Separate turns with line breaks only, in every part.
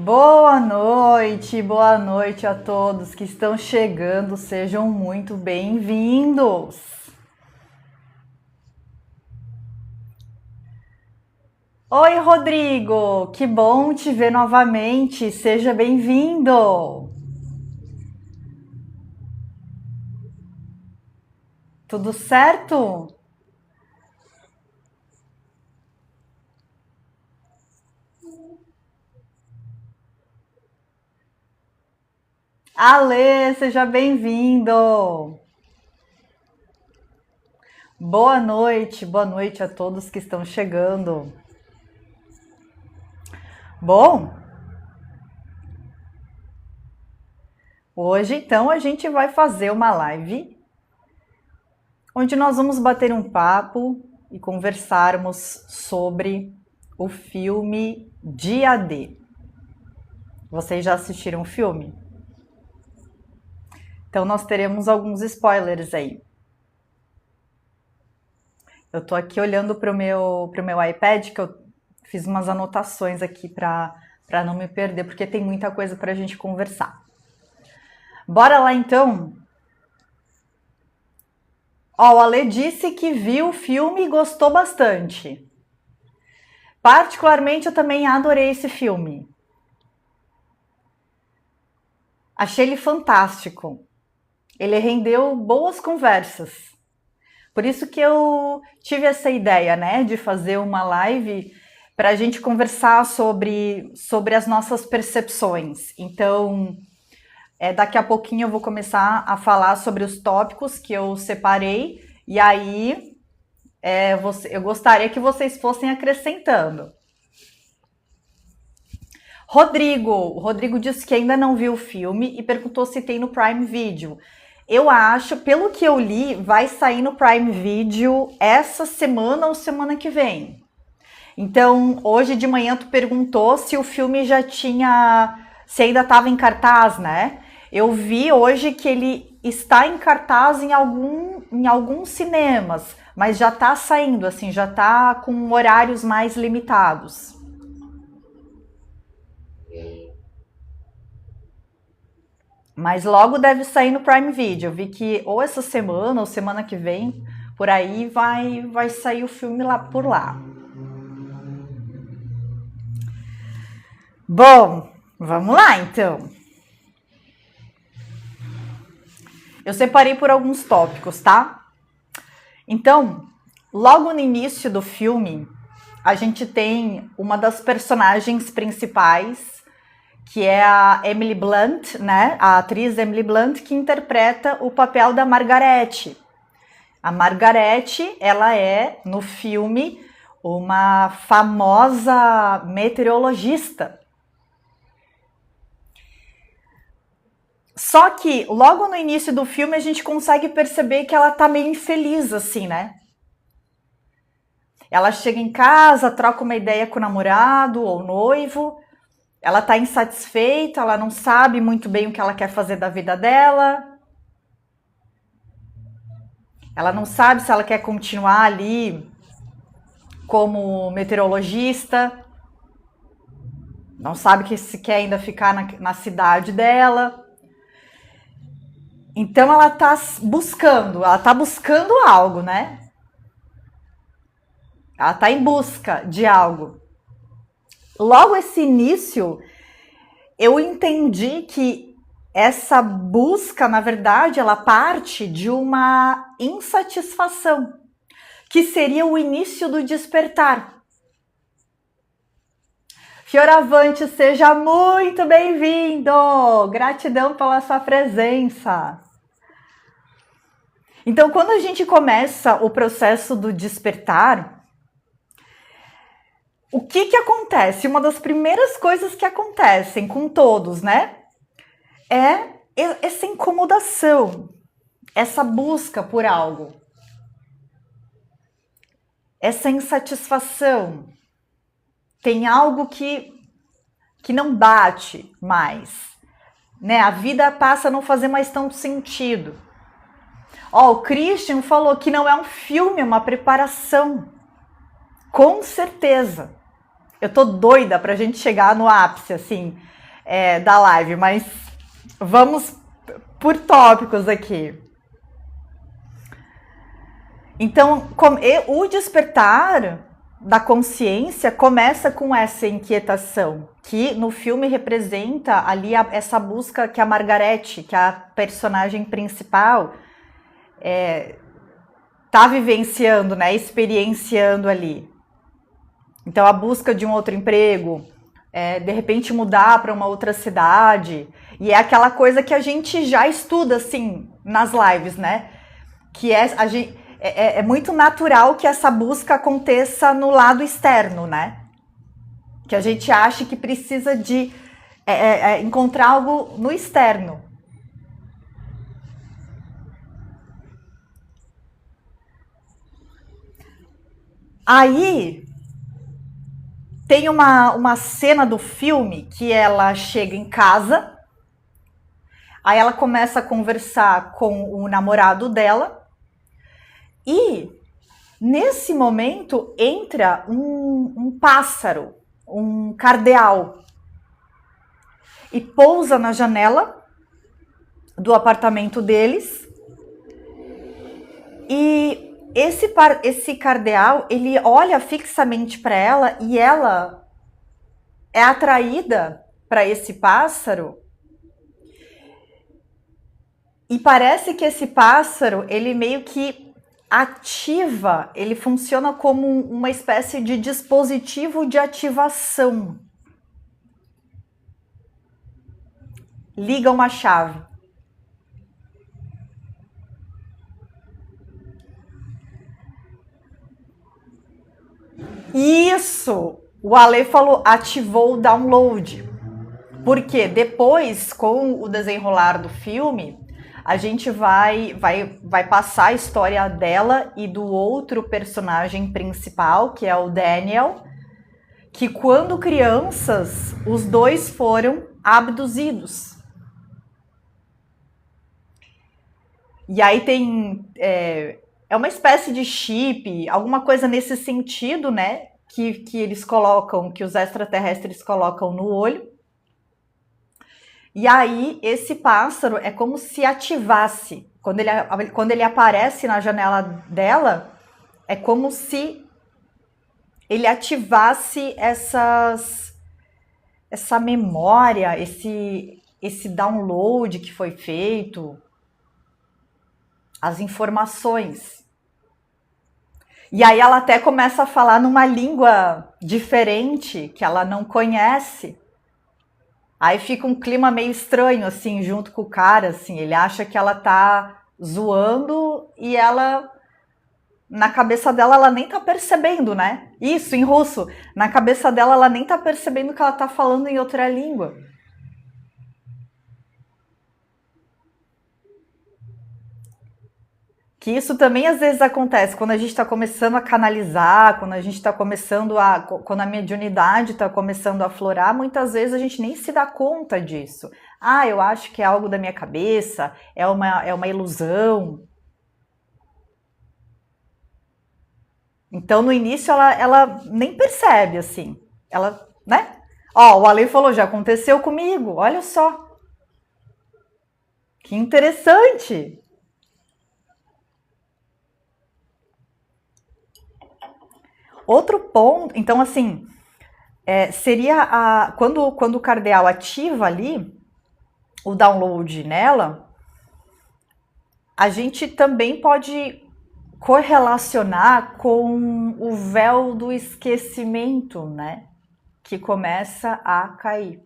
Boa noite a todos que estão chegando, sejam muito bem-vindos. Oi, Rodrigo, que bom te ver novamente, seja bem-vindo. Tudo certo? Alê, seja bem-vindo. Boa noite a todos que estão chegando. Bom, hoje então a gente vai fazer uma live onde nós vamos bater um papo e conversarmos sobre o filme Dia D. Vocês já assistiram o filme? Então nós teremos alguns spoilers aí. Eu tô aqui olhando pro meu iPad, que eu fiz umas anotações aqui para não me perder, porque tem muita coisa pra gente conversar. Bora lá então? Ó, o Ale disse que viu o filme e gostou bastante. Particularmente, eu também adorei esse filme. Achei ele fantástico. Ele rendeu boas conversas. Por isso que eu tive essa ideia, né, de fazer uma live para a gente conversar sobre as nossas percepções. Então, daqui a pouquinho eu vou começar a falar sobre os tópicos que eu separei, e aí eu gostaria que vocês fossem acrescentando. O Rodrigo disse que ainda não viu o filme e perguntou se tem no Prime Video. Eu acho, pelo que eu li, vai sair no Prime Video essa semana ou semana que vem. Então, hoje de manhã tu perguntou se o filme se ainda estava em cartaz, né? Eu vi hoje que ele está em cartaz em alguns cinemas, mas já está saindo, assim, já está com horários mais limitados. Mas logo deve sair no Prime Video. Eu vi que ou essa semana ou semana que vem, por aí vai sair o filme lá por lá. Bom, vamos lá então. Eu separei por alguns tópicos, tá? Então, logo no início do filme, a gente tem uma das personagens principais, que é a Emily Blunt, né? A atriz Emily Blunt, que interpreta o papel da Margarete. A Margarete, ela é, no filme, uma famosa meteorologista. Só que, logo no início do filme, a gente consegue perceber que ela tá meio infeliz, assim, né? Ela chega em casa, troca uma ideia com o namorado ou noivo, ela tá insatisfeita, ela não sabe muito bem o que ela quer fazer da vida dela. Ela não sabe se ela quer continuar ali como meteorologista. Não sabe se quer ainda ficar na cidade dela. Então ela tá buscando algo, né? Ela tá em busca de algo. Logo esse início, eu entendi que essa busca, na verdade, ela parte de uma insatisfação, que seria o início do despertar. Fioravante, seja muito bem-vindo! Gratidão pela sua presença. Então, quando a gente começa o processo do despertar, o que acontece? Uma das primeiras coisas que acontecem com todos, né? É essa incomodação, essa busca por algo, essa insatisfação. Tem algo que não bate mais, né? A vida passa a não fazer mais tanto sentido. Ó, o Christian falou que não é um filme, é uma preparação. Com certeza. Eu tô doida pra gente chegar no ápice, assim, da live, mas vamos por tópicos aqui. Então, o despertar da consciência começa com essa inquietação, que no filme representa ali essa busca que a Margarete, que é a personagem principal, tá vivenciando, né, experienciando ali. Então, a busca de um outro emprego, de repente mudar para uma outra cidade, e é aquela coisa que a gente já estuda, assim, nas lives, né? Que é muito natural que essa busca aconteça no lado externo, né? Que a gente acha que precisa de encontrar algo no externo. Aí tem uma cena do filme que ela chega em casa, aí ela começa a conversar com o namorado dela, e nesse momento entra um pássaro, um cardeal, e pousa na janela do apartamento deles. E esse cardeal, ele olha fixamente para ela e ela é atraída para esse pássaro. E parece que esse pássaro, ele meio que ativa, ele funciona como uma espécie de dispositivo de ativação. Liga uma chave. Isso! O Ale falou, ativou o download. Porque depois, com o desenrolar do filme, a gente vai passar a história dela e do outro personagem principal, que é o Daniel, que quando crianças, os dois foram abduzidos. E aí tem uma espécie de chip, alguma coisa nesse sentido, né? Que eles colocam, que os extraterrestres colocam no olho. E aí esse pássaro é como se ativasse. Quando ele aparece na janela dela, é como se ele ativasse essa memória, esse download que foi feito, as informações. E aí ela até começa a falar numa língua diferente, que ela não conhece. Aí fica um clima meio estranho, assim, junto com o cara, assim. Ele acha que ela tá zoando e ela, na cabeça dela, ela nem tá percebendo, né? Isso, em russo. Na cabeça dela, ela nem tá percebendo que ela tá falando em outra língua. Que isso também às vezes acontece quando a gente está começando a canalizar, quando a gente está começando quando a mediunidade está começando a aflorar, muitas vezes a gente nem se dá conta disso. Ah, eu acho que é algo da minha cabeça, é uma ilusão. Então no início ela nem percebe, assim. Ela, né? Ó, o Ale falou, já aconteceu comigo, olha só. Que interessante. Outro ponto, então assim, seria quando o cardeal ativa ali o download nela, a gente também pode correlacionar com o véu do esquecimento, né? Que começa a cair.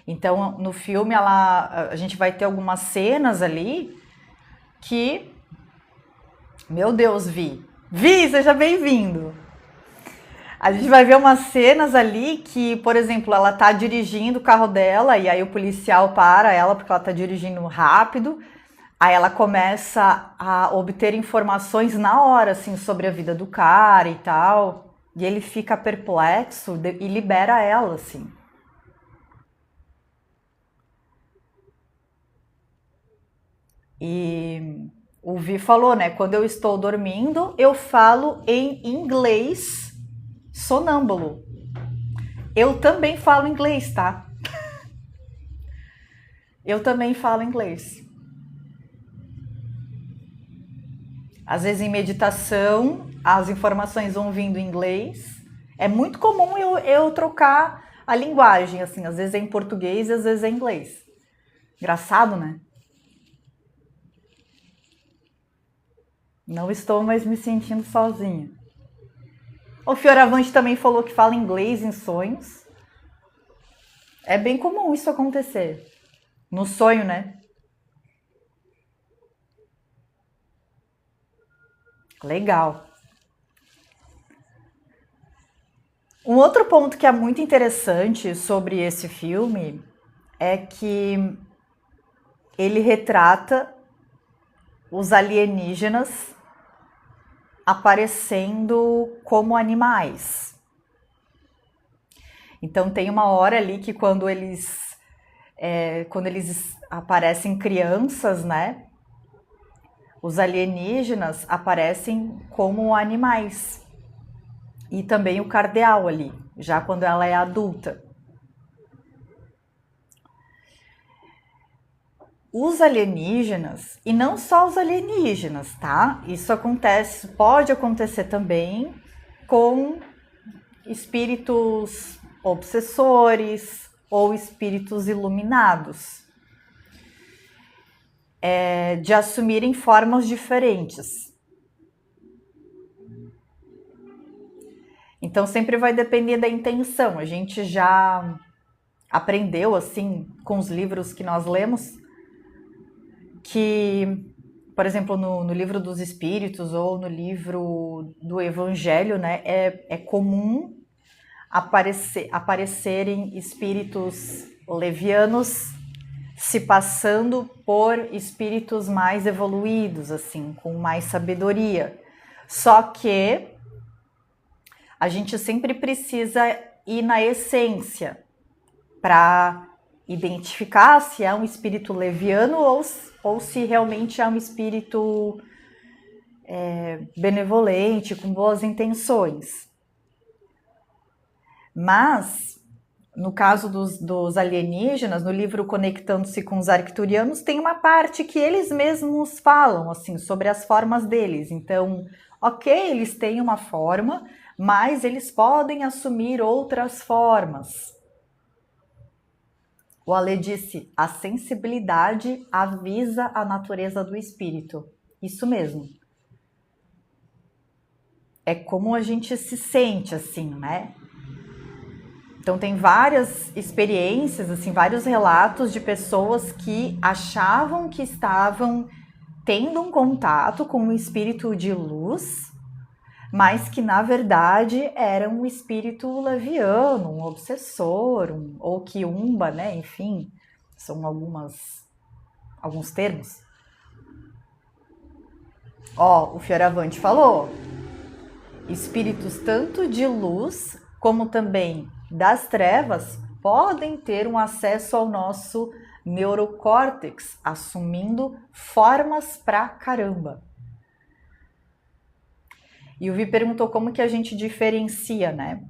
Então, no filme, a gente vai ter algumas cenas ali que... Meu Deus, Vi, seja bem-vindo! A gente vai ver umas cenas ali que, por exemplo, ela tá dirigindo o carro dela e aí o policial para ela porque ela tá dirigindo rápido. Aí ela começa a obter informações na hora, assim, sobre a vida do cara e tal. E ele fica perplexo e libera ela, assim. E O Vi falou, né? Quando eu estou dormindo, eu falo em inglês sonâmbulo. Eu também falo inglês, tá? Eu também falo inglês. Às vezes em meditação, as informações vão vindo em inglês. É muito comum eu trocar a linguagem, assim, às vezes é em português e às vezes é em inglês. Engraçado, né? Não estou mais me sentindo sozinha. O Fioravante também falou que fala inglês em sonhos. É bem comum isso acontecer. No sonho, né? Legal. Um outro ponto que é muito interessante sobre esse filme é que ele retrata os alienígenas aparecendo como animais. Então tem uma hora ali que quando eles aparecem crianças, né? Os alienígenas aparecem como animais. E também o cardeal ali, já quando ela é adulta. Os alienígenas, e não só os alienígenas, tá? Isso pode acontecer também com espíritos obsessores ou espíritos iluminados, de assumirem formas diferentes. Então sempre vai depender da intenção. A gente já aprendeu, assim, com os livros que nós lemos, que, por exemplo, no livro dos Espíritos ou no livro do Evangelho, né, é comum aparecerem espíritos levianos se passando por espíritos mais evoluídos, assim, com mais sabedoria. Só que a gente sempre precisa ir na essência para identificar se é um espírito leviano ou se realmente é um espírito benevolente, com boas intenções. Mas, no caso dos alienígenas, no livro Conectando-se com os Arcturianos, tem uma parte que eles mesmos falam, assim, sobre as formas deles. Então, ok, eles têm uma forma, mas eles podem assumir outras formas. O Ale disse, a sensibilidade avisa a natureza do espírito. Isso mesmo. É como a gente se sente, assim, né? Então tem várias experiências, assim, vários relatos de pessoas que achavam que estavam tendo um contato com um espírito de luz, mas que na verdade era um espírito leviano, um obsessor, ou quiumba, né? Enfim, são alguns termos. Ó, o Fioravante falou, espíritos tanto de luz como também das trevas podem ter um acesso ao nosso neurocórtex, assumindo formas pra caramba. E o Vi perguntou como que a gente diferencia, né?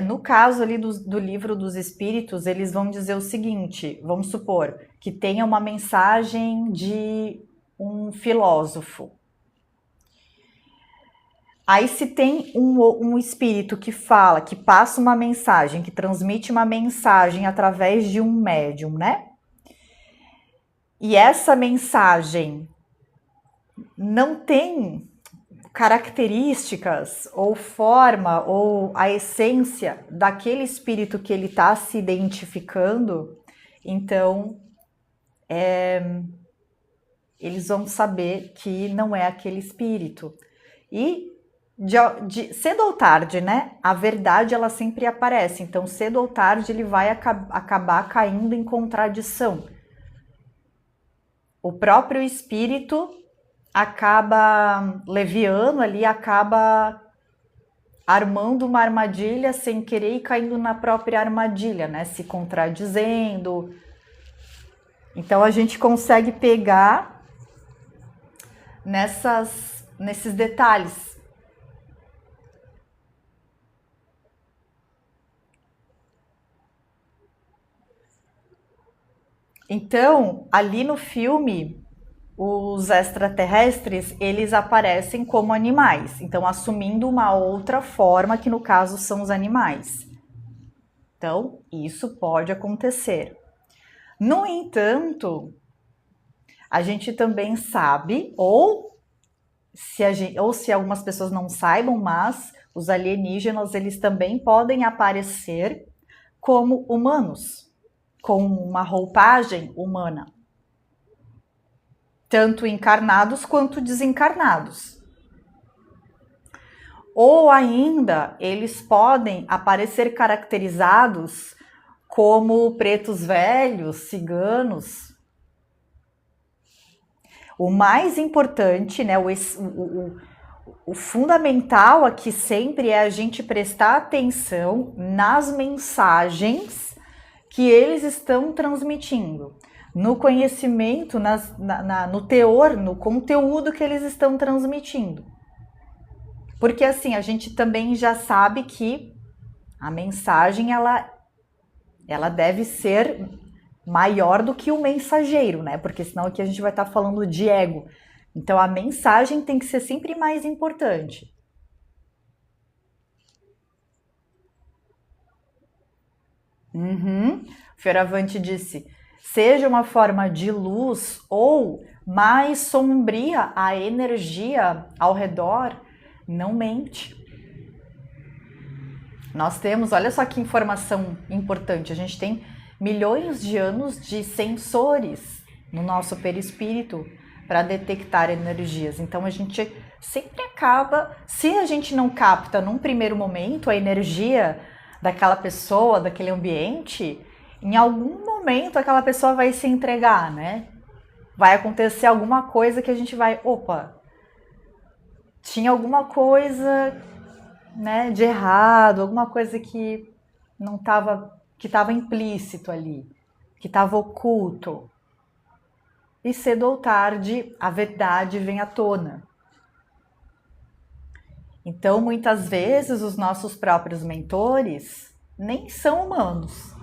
No caso ali do livro dos espíritos, eles vão dizer o seguinte, vamos supor que tenha uma mensagem de um filósofo. Aí se tem um espírito que fala, que passa uma mensagem, que transmite uma mensagem através de um médium, né? E essa mensagem não tem características ou forma ou a essência daquele espírito que ele está se identificando, então eles vão saber que não é aquele espírito. E cedo ou tarde, né? A verdade ela sempre aparece. Então, cedo ou tarde ele vai acabar caindo em contradição. O próprio espírito acaba leviano ali, acaba armando uma armadilha sem querer e caindo na própria armadilha, né? Se contradizendo. Então a gente consegue pegar nesses detalhes. Então, ali no filme, os extraterrestres, eles aparecem como animais, então assumindo uma outra forma, que no caso são os animais. Então, isso pode acontecer. No entanto, a gente também sabe, ou se algumas pessoas não saibam, mas os alienígenas, eles também podem aparecer como humanos, com uma roupagem humana, tanto encarnados quanto desencarnados. Ou ainda, eles podem aparecer caracterizados como pretos velhos, ciganos. O mais importante, né, o fundamental aqui sempre é a gente prestar atenção nas mensagens que eles estão transmitindo, no conhecimento, no teor, no conteúdo que eles estão transmitindo. Porque assim, a gente também já sabe que a mensagem ela deve ser maior do que o mensageiro, né? Porque senão aqui a gente vai estar falando de ego. Então a mensagem tem que ser sempre mais importante. Fioravante disse: seja uma forma de luz ou mais sombria, a energia ao redor não mente. Nós temos, olha só que informação importante, a gente tem milhões de anos de sensores no nosso perispírito para detectar energias. Então a gente sempre acaba, se a gente não capta num primeiro momento a energia daquela pessoa, daquele ambiente, em algum momento aquela pessoa vai se entregar, né? Vai acontecer alguma coisa que a gente vai, opa, tinha alguma coisa, né, de errado, alguma coisa que não estava, que estava implícito ali, que estava oculto. E cedo ou tarde a verdade vem à tona. Então, muitas vezes os nossos próprios mentores nem são humanos.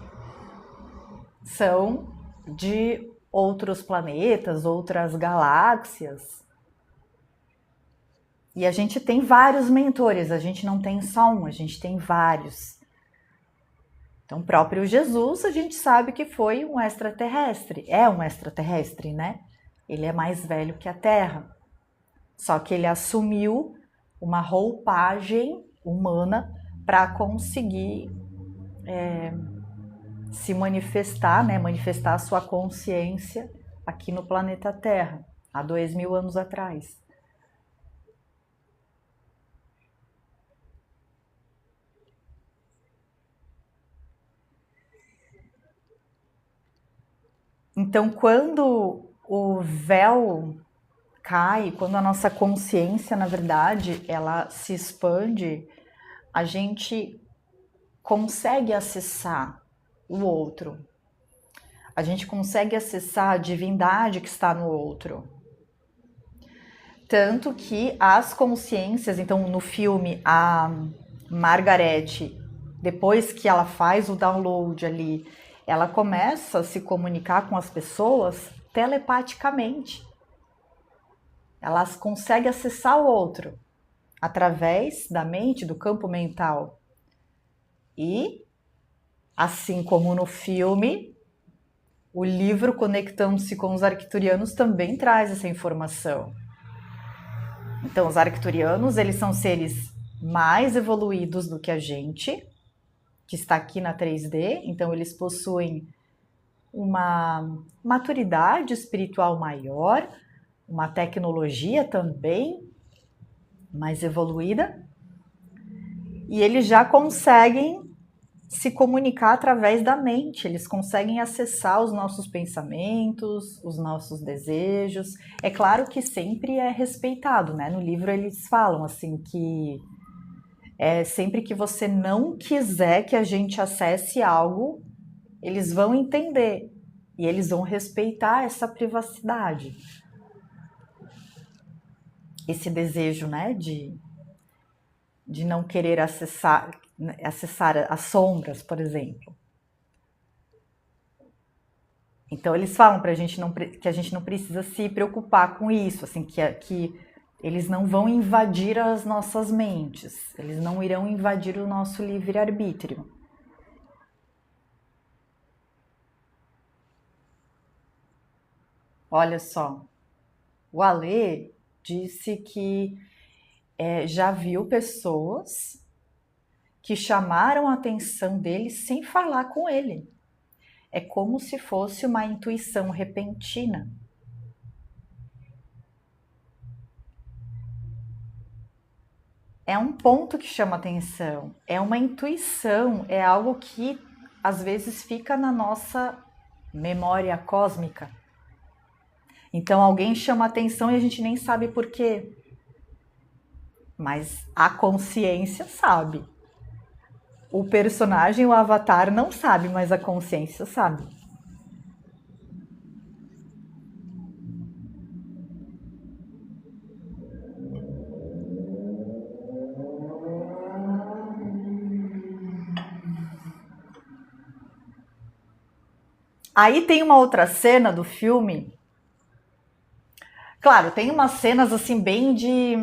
São de outros planetas, outras galáxias. E a gente tem vários mentores, a gente não tem só um, a gente tem vários. Então, o próprio Jesus, a gente sabe que foi um extraterrestre. É um extraterrestre, né? Ele é mais velho que a Terra. Só que ele assumiu uma roupagem humana para conseguir se manifestar, né? Manifestar a sua consciência aqui no planeta Terra, há 2000 anos atrás. Então, quando o véu cai, quando a nossa consciência, na verdade, ela se expande, a gente consegue acessar o outro. A gente consegue acessar a divindade que está no outro. Tanto que as consciências, então no filme, a Margarete, depois que ela faz o download ali, ela começa a se comunicar com as pessoas telepaticamente. Ela consegue acessar o outro através da mente, do campo mental. E, assim como no filme, o livro Conectando-se com os Arcturianos também traz essa informação. Então, os arcturianos, eles são seres mais evoluídos do que a gente, que está aqui na 3D, então eles possuem uma maturidade espiritual maior, uma tecnologia também mais evoluída, e eles já conseguem se comunicar através da mente, eles conseguem acessar os nossos pensamentos, os nossos desejos. É claro que sempre é respeitado, né? No livro eles falam assim que sempre que você não quiser que a gente acesse algo, eles vão entender e eles vão respeitar essa privacidade. esse desejo, né, de não querer acessar as sombras, por exemplo. Então eles falam pra gente que a gente não precisa se preocupar com isso, assim, que eles não vão invadir as nossas mentes, eles não irão invadir o nosso livre-arbítrio. Olha só, o Alê disse que já viu pessoas que chamaram a atenção dele sem falar com ele. É como se fosse uma intuição repentina. É um ponto que chama atenção, é uma intuição, é algo que às vezes fica na nossa memória cósmica. Então alguém chama atenção e a gente nem sabe por quê. Mas a consciência sabe. O personagem, o avatar, não sabe, mas a consciência sabe. Aí tem uma outra cena do filme. Claro, tem umas cenas assim bem de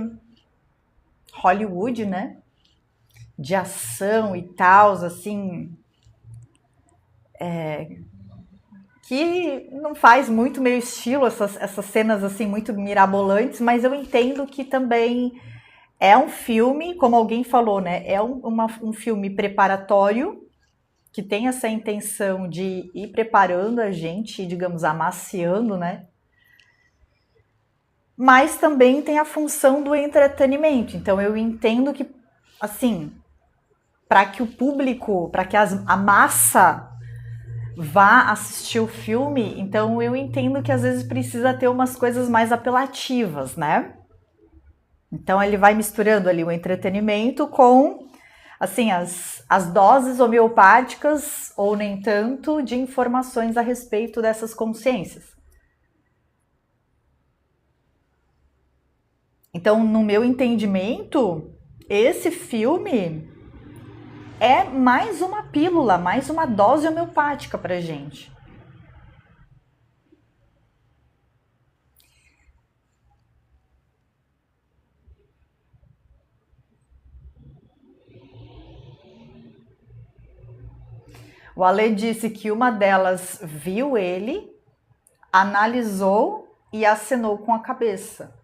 Hollywood, né? De ação e tal, assim, que não faz muito meu estilo, essas cenas assim muito mirabolantes, mas eu entendo que também é um filme, como alguém falou, né? É um filme preparatório, que tem essa intenção de ir preparando a gente, digamos, amaciando, né? Mas também tem a função do entretenimento. Então eu entendo que, assim, para que o público, para que a massa vá assistir o filme, então eu entendo que às vezes precisa ter umas coisas mais apelativas, né? Então ele vai misturando ali o entretenimento com, assim, as doses homeopáticas, ou nem tanto, de informações a respeito dessas consciências. Então, no meu entendimento, esse filme é mais uma pílula, mais uma dose homeopática pra gente. O Ale disse que uma delas viu ele, analisou e acenou com a cabeça.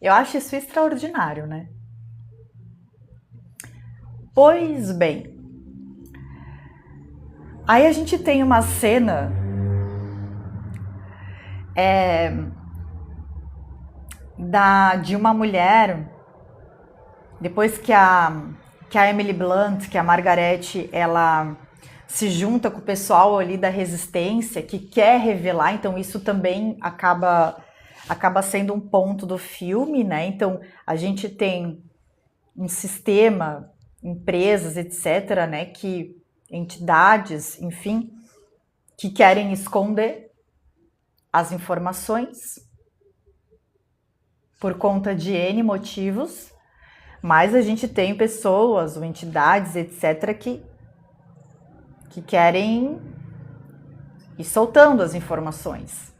Eu acho isso extraordinário, né? Pois bem, aí a gente tem uma cena de uma mulher, depois que a Emily Blunt, que a Margarete, ela se junta com o pessoal ali da resistência, que quer revelar, então isso também acaba sendo um ponto do filme, né? Então a gente tem um sistema, empresas, etc., né? Que entidades, enfim, que querem esconder as informações por conta de N motivos, mas a gente tem pessoas ou entidades, etc., que querem ir soltando as informações.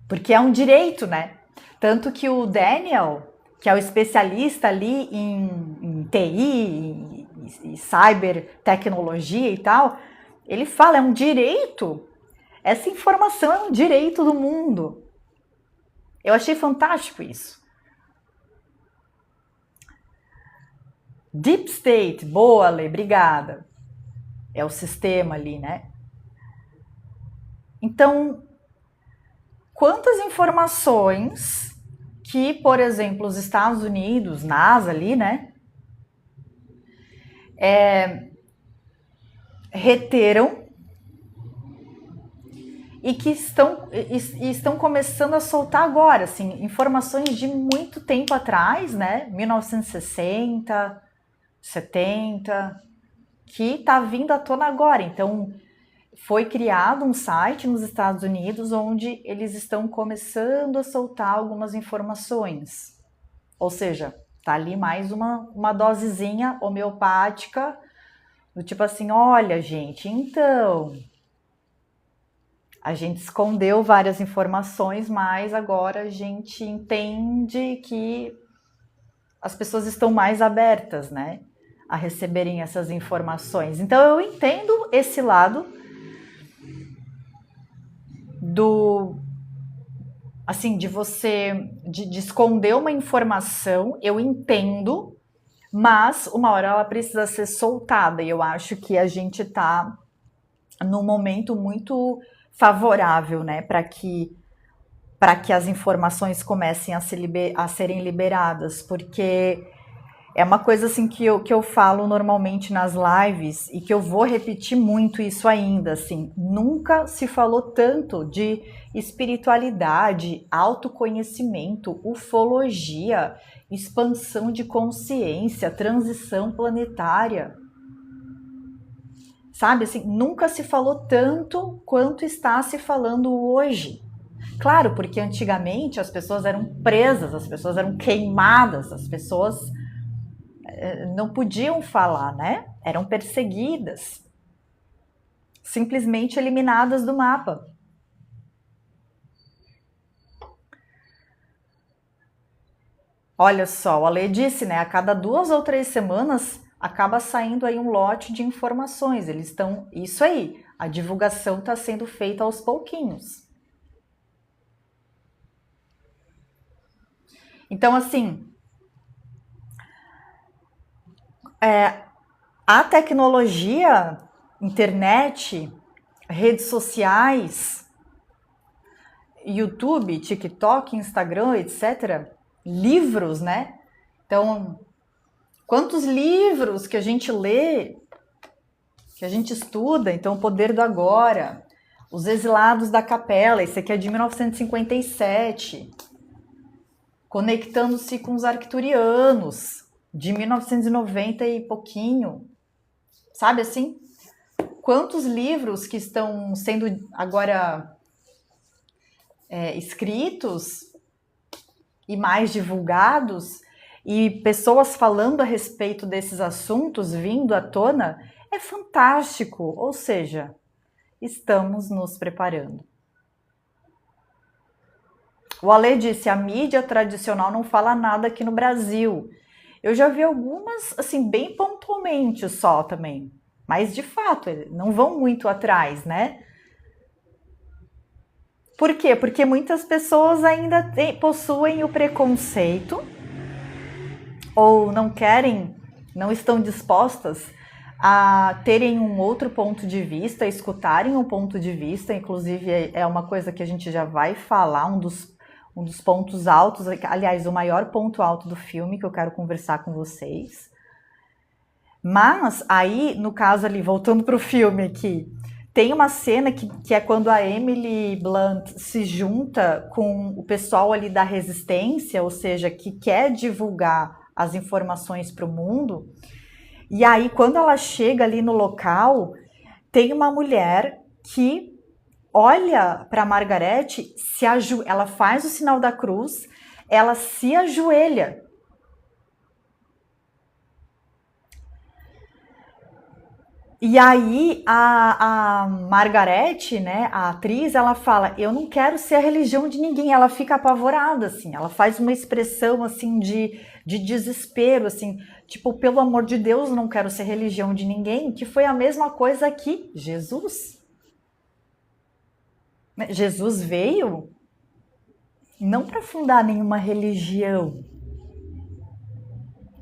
Porque é um direito, né? Tanto que o Daniel, que é o especialista ali em TI, e cybertecnologia e tal, ele fala, é um direito. Essa informação é um direito do mundo. Eu achei fantástico isso. Deep State, boa, Lê, obrigada. É o sistema ali, né? Então, quantas informações que, por exemplo, os Estados Unidos, NASA ali, né, reteram e que estão começando a soltar agora, assim, informações de muito tempo atrás, né, 1960, 70, que tá vindo à tona agora. Então, foi criado um site nos Estados Unidos onde eles estão começando a soltar algumas informações. Ou seja, tá ali mais uma dosezinha homeopática, do tipo assim, olha, gente, então, a gente escondeu várias informações, mas agora a gente entende que as pessoas estão mais abertas, né, a receberem essas informações. Então eu entendo esse lado assim, de você de esconder uma informação, eu entendo, mas uma hora ela precisa ser soltada, e eu acho que a gente está num momento muito favorável, né, para que as informações comecem a serem liberadas, porque é uma coisa assim que eu falo normalmente nas lives e que eu vou repetir muito isso ainda, assim, nunca se falou tanto de espiritualidade, autoconhecimento, ufologia, expansão de consciência, transição planetária. Sabe, assim, nunca se falou tanto quanto está se falando hoje. Claro, porque antigamente as pessoas eram presas, as pessoas eram queimadas, as pessoas não podiam falar, né? Eram perseguidas, simplesmente eliminadas do mapa. Olha só, o Ale disse, né? A cada 2 ou 3 semanas acaba saindo aí um lote de informações. Eles estão. Isso aí, a divulgação está sendo feita aos pouquinhos. Então, assim, a tecnologia, internet, redes sociais, YouTube, TikTok, Instagram, etc., livros, né? Então, quantos livros que a gente lê, que a gente estuda? Então, O Poder do Agora, Os Exilados da Capela, esse aqui é de 1957, Conectando-se com os Arcturianos, de 1990 e pouquinho, sabe assim? Quantos livros que estão sendo agora escritos e mais divulgados, e pessoas falando a respeito desses assuntos vindo à tona, é fantástico. Ou seja, estamos nos preparando. O Ale disse, a mídia tradicional não fala nada aqui no Brasil. Eu já vi algumas, assim, bem pontualmente só também. Mas, de fato, não vão muito atrás, né? Por quê? Porque muitas pessoas ainda possuem o preconceito ou não querem, não estão dispostas a terem um outro ponto de vista, a escutarem um ponto de vista. Inclusive, é uma coisa que a gente já vai falar, um dos pontos altos, aliás, o maior ponto alto do filme que eu quero conversar com vocês. Mas aí, no caso ali, voltando para o filme aqui, tem uma cena que é quando a Emily Blunt se junta com o pessoal ali da resistência, ou seja, que quer divulgar as informações para o mundo. E aí, quando ela chega ali no local, tem uma mulher que olha para Margaret, ela faz o sinal da cruz, ela se ajoelha. E aí a Margaret, né, a atriz, ela fala, eu não quero ser a religião de ninguém. Ela fica apavorada, assim, ela faz uma expressão, assim, de desespero, assim, tipo, pelo amor de Deus, não quero ser religião de ninguém, que foi a mesma coisa que Jesus. Jesus veio não para fundar nenhuma religião.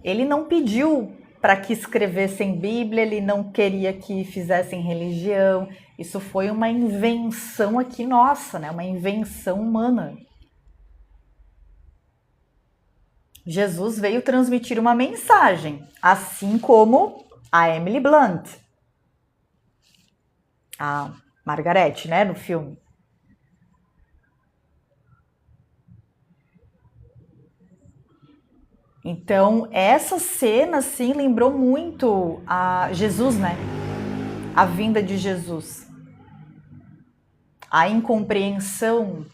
Ele não pediu para que escrevessem Bíblia, ele não queria que fizessem religião. Isso foi uma invenção aqui nossa, né? Uma invenção humana. Jesus veio transmitir uma mensagem, assim como a Emily Blunt, a Margaret, né, no filme. Então, essa cena, sim, lembrou muito a Jesus, né? A vinda de Jesus. a incompreensão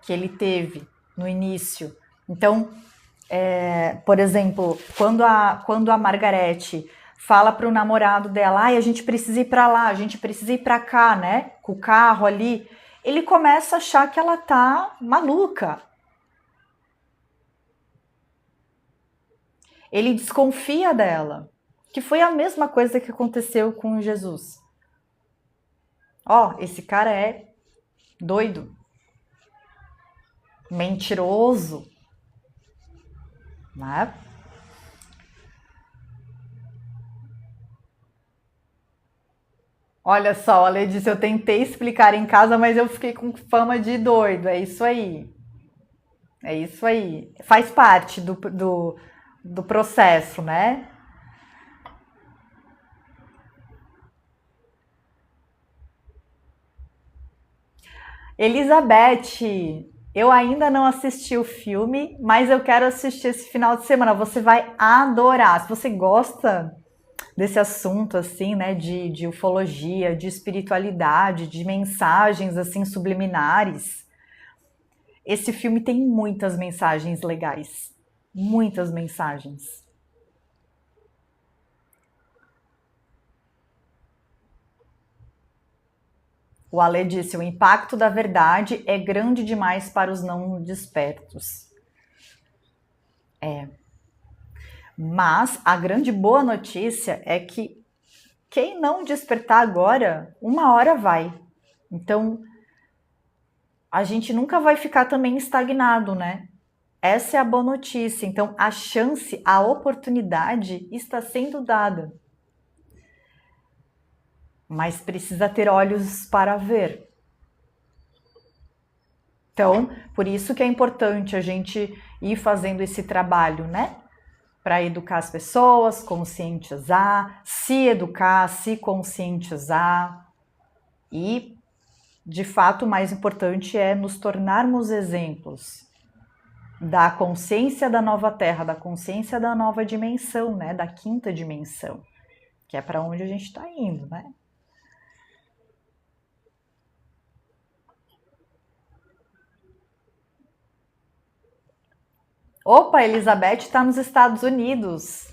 que ele teve no início. Então, por exemplo, quando a Margarete fala para o namorado dela, a gente precisa ir para lá, a gente precisa ir para cá, né? Com o carro ali, ele começa a achar que ela tá maluca. Ele desconfia dela, que foi a mesma coisa que aconteceu com Jesus. Esse cara é doido, mentiroso, né? Olha só, a Lê disse, eu tentei explicar em casa, mas eu fiquei com fama de doido. É isso aí. É isso aí. Faz parte do processo, né? Elizabeth, eu ainda não assisti o filme, mas eu quero assistir esse final de semana. Você vai adorar. Se você gosta desse assunto, assim, né, de ufologia, de espiritualidade, de mensagens, assim, subliminares, esse filme tem muitas mensagens legais. Muitas mensagens. O Ale disse: o impacto da verdade é grande demais para os não despertos. Mas a grande boa notícia é que quem não despertar agora, uma hora vai. Então, a gente nunca vai ficar também estagnado, né? Essa é a boa notícia. Então, a chance, a oportunidade está sendo dada. Mas precisa ter olhos para ver. Então, por isso que é importante a gente ir fazendo esse trabalho, né? Para educar as pessoas, conscientizar, se educar, se conscientizar. E, de fato, o mais importante é nos tornarmos exemplos da consciência da nova Terra, da consciência da nova dimensão, né? Da quinta dimensão, que é para onde a gente está indo, né? Opa, Elizabeth está nos Estados Unidos.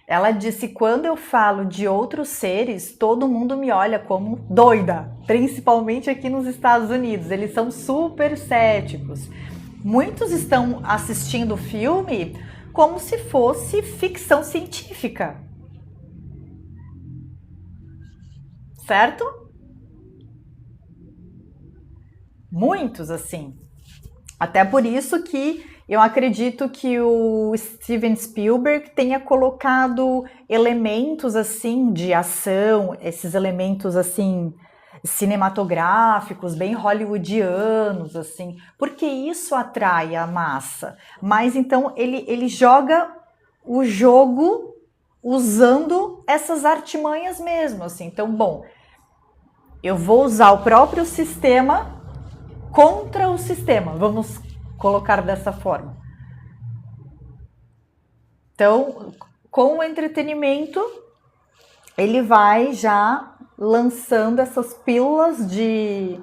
Ela disse: quando eu falo de outros seres, todo mundo me olha como doida, principalmente aqui nos Estados Unidos. Eles são super céticos. Muitos estão assistindo o filme como se fosse ficção científica, certo? Muitos, assim. Até por isso que eu acredito que o Steven Spielberg tenha colocado elementos assim de ação, esses elementos assim cinematográficos, bem hollywoodianos, assim, porque isso atrai a massa. Mas então ele joga o jogo usando essas artimanhas mesmo, assim. Então, bom, eu vou usar o próprio sistema contra o sistema, vamos colocar dessa forma. Então, com o entretenimento, ele vai já lançando essas pílulas de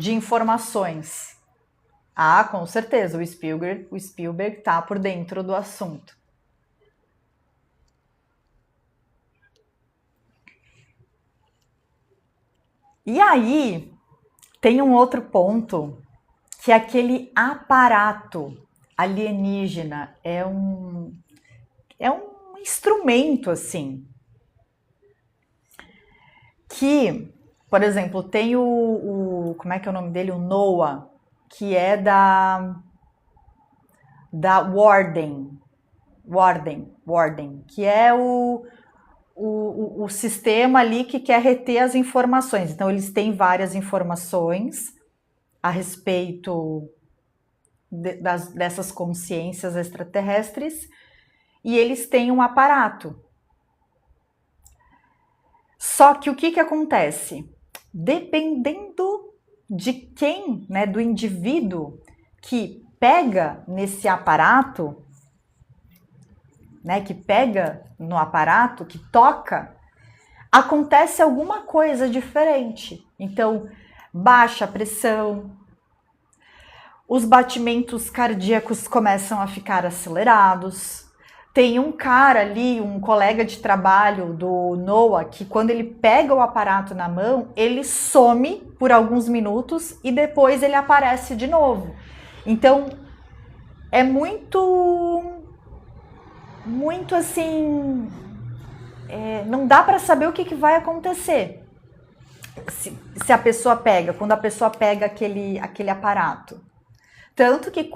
informações. Com certeza, o Spielberg tá por dentro do assunto. E aí, tem um outro ponto, que é aquele aparato alienígena. É um instrumento, assim, que, por exemplo, tem como é que é o nome dele? O NOAA, que é da Warden, que é o sistema ali que quer reter as informações. Então, eles têm várias informações a respeito dessas consciências extraterrestres e eles têm um aparato. Só que o que acontece? Dependendo de quem, né, do indivíduo que pega nesse aparato, né, que pega no aparato, que toca, acontece alguma coisa diferente. Então, baixa a pressão, os batimentos cardíacos começam a ficar acelerados. Tem um cara ali, um colega de trabalho do Noah, que quando ele pega o aparato na mão, ele some por alguns minutos e depois ele aparece de novo. Então, é muito assim, não dá para saber o que vai acontecer se a pessoa pega, quando a pessoa pega aquele aparato. Tanto que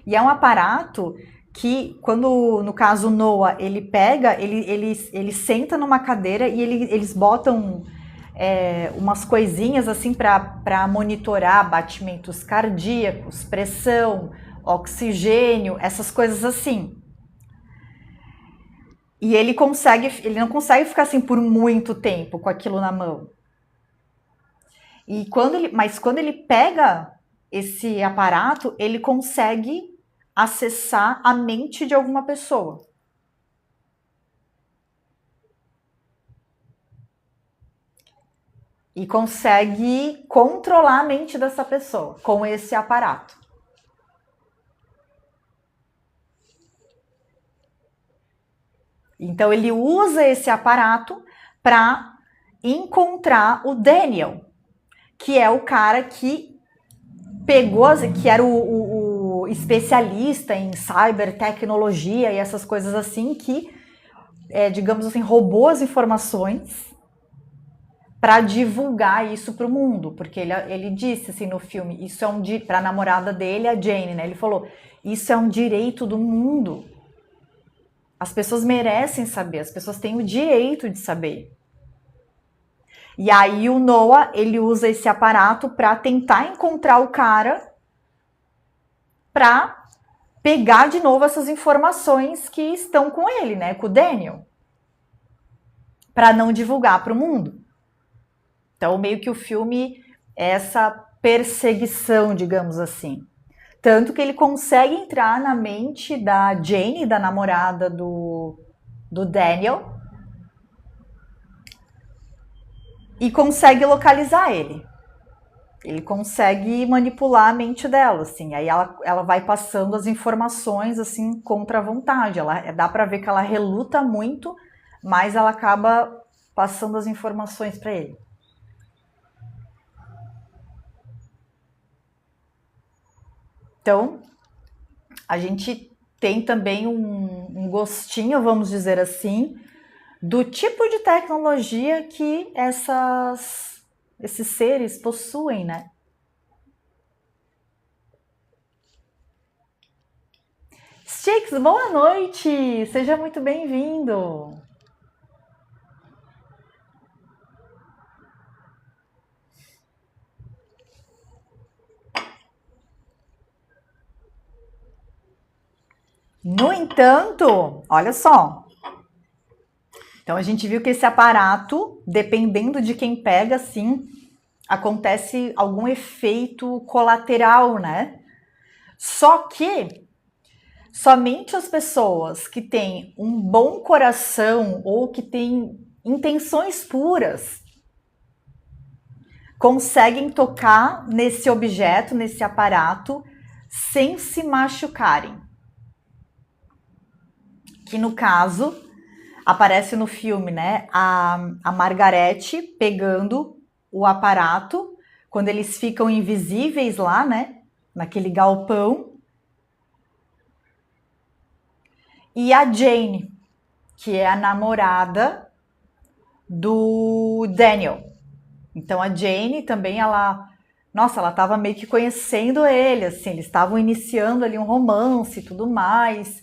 e é um aparato que quando, no caso, o Noah, ele pega, ele senta numa cadeira e eles botam umas coisinhas assim para monitorar batimentos cardíacos, pressão, oxigênio, essas coisas assim. E ele não consegue ficar assim por muito tempo com aquilo na mão. Mas quando ele pega esse aparato, ele consegue acessar a mente de alguma pessoa. E consegue controlar a mente dessa pessoa com esse aparato. Então ele usa esse aparato para encontrar o Daniel, que é o cara que pegou, que era o especialista em cybertecnologia e essas coisas assim, que, digamos assim, roubou as informações para divulgar isso para o mundo, porque ele disse assim no filme, isso é para a namorada dele, a Jane, né? Ele falou, isso é um direito do mundo. As pessoas merecem saber, as pessoas têm o direito de saber. E aí o Noah, ele usa esse aparato para tentar encontrar o cara para pegar de novo essas informações que estão com ele, né, com o Daniel, para não divulgar para o mundo. Então, meio que o filme é essa perseguição, digamos assim. Tanto que ele consegue entrar na mente da Jane, da namorada do Daniel, e consegue localizar ele. Ele consegue manipular a mente dela, assim. Aí ela vai passando as informações, assim, contra a vontade. Dá pra ver que ela reluta muito, mas ela acaba passando as informações para ele. Então, a gente tem também um gostinho, vamos dizer assim, do tipo de tecnologia que esses seres possuem, né? Stix, boa noite! Seja muito bem-vindo! No entanto, olha só. Então a gente viu que esse aparato, dependendo de quem pega, assim, acontece algum efeito colateral, né? Só que somente as pessoas que têm um bom coração ou que têm intenções puras conseguem tocar nesse objeto, nesse aparato, sem se machucarem. Que no caso, aparece no filme, né, a Margarete pegando o aparato, quando eles ficam invisíveis lá, né, naquele galpão. E a Jane, que é a namorada do Daniel. Então a Jane também, ela estava meio que conhecendo ele, assim, eles estavam iniciando ali um romance e tudo mais.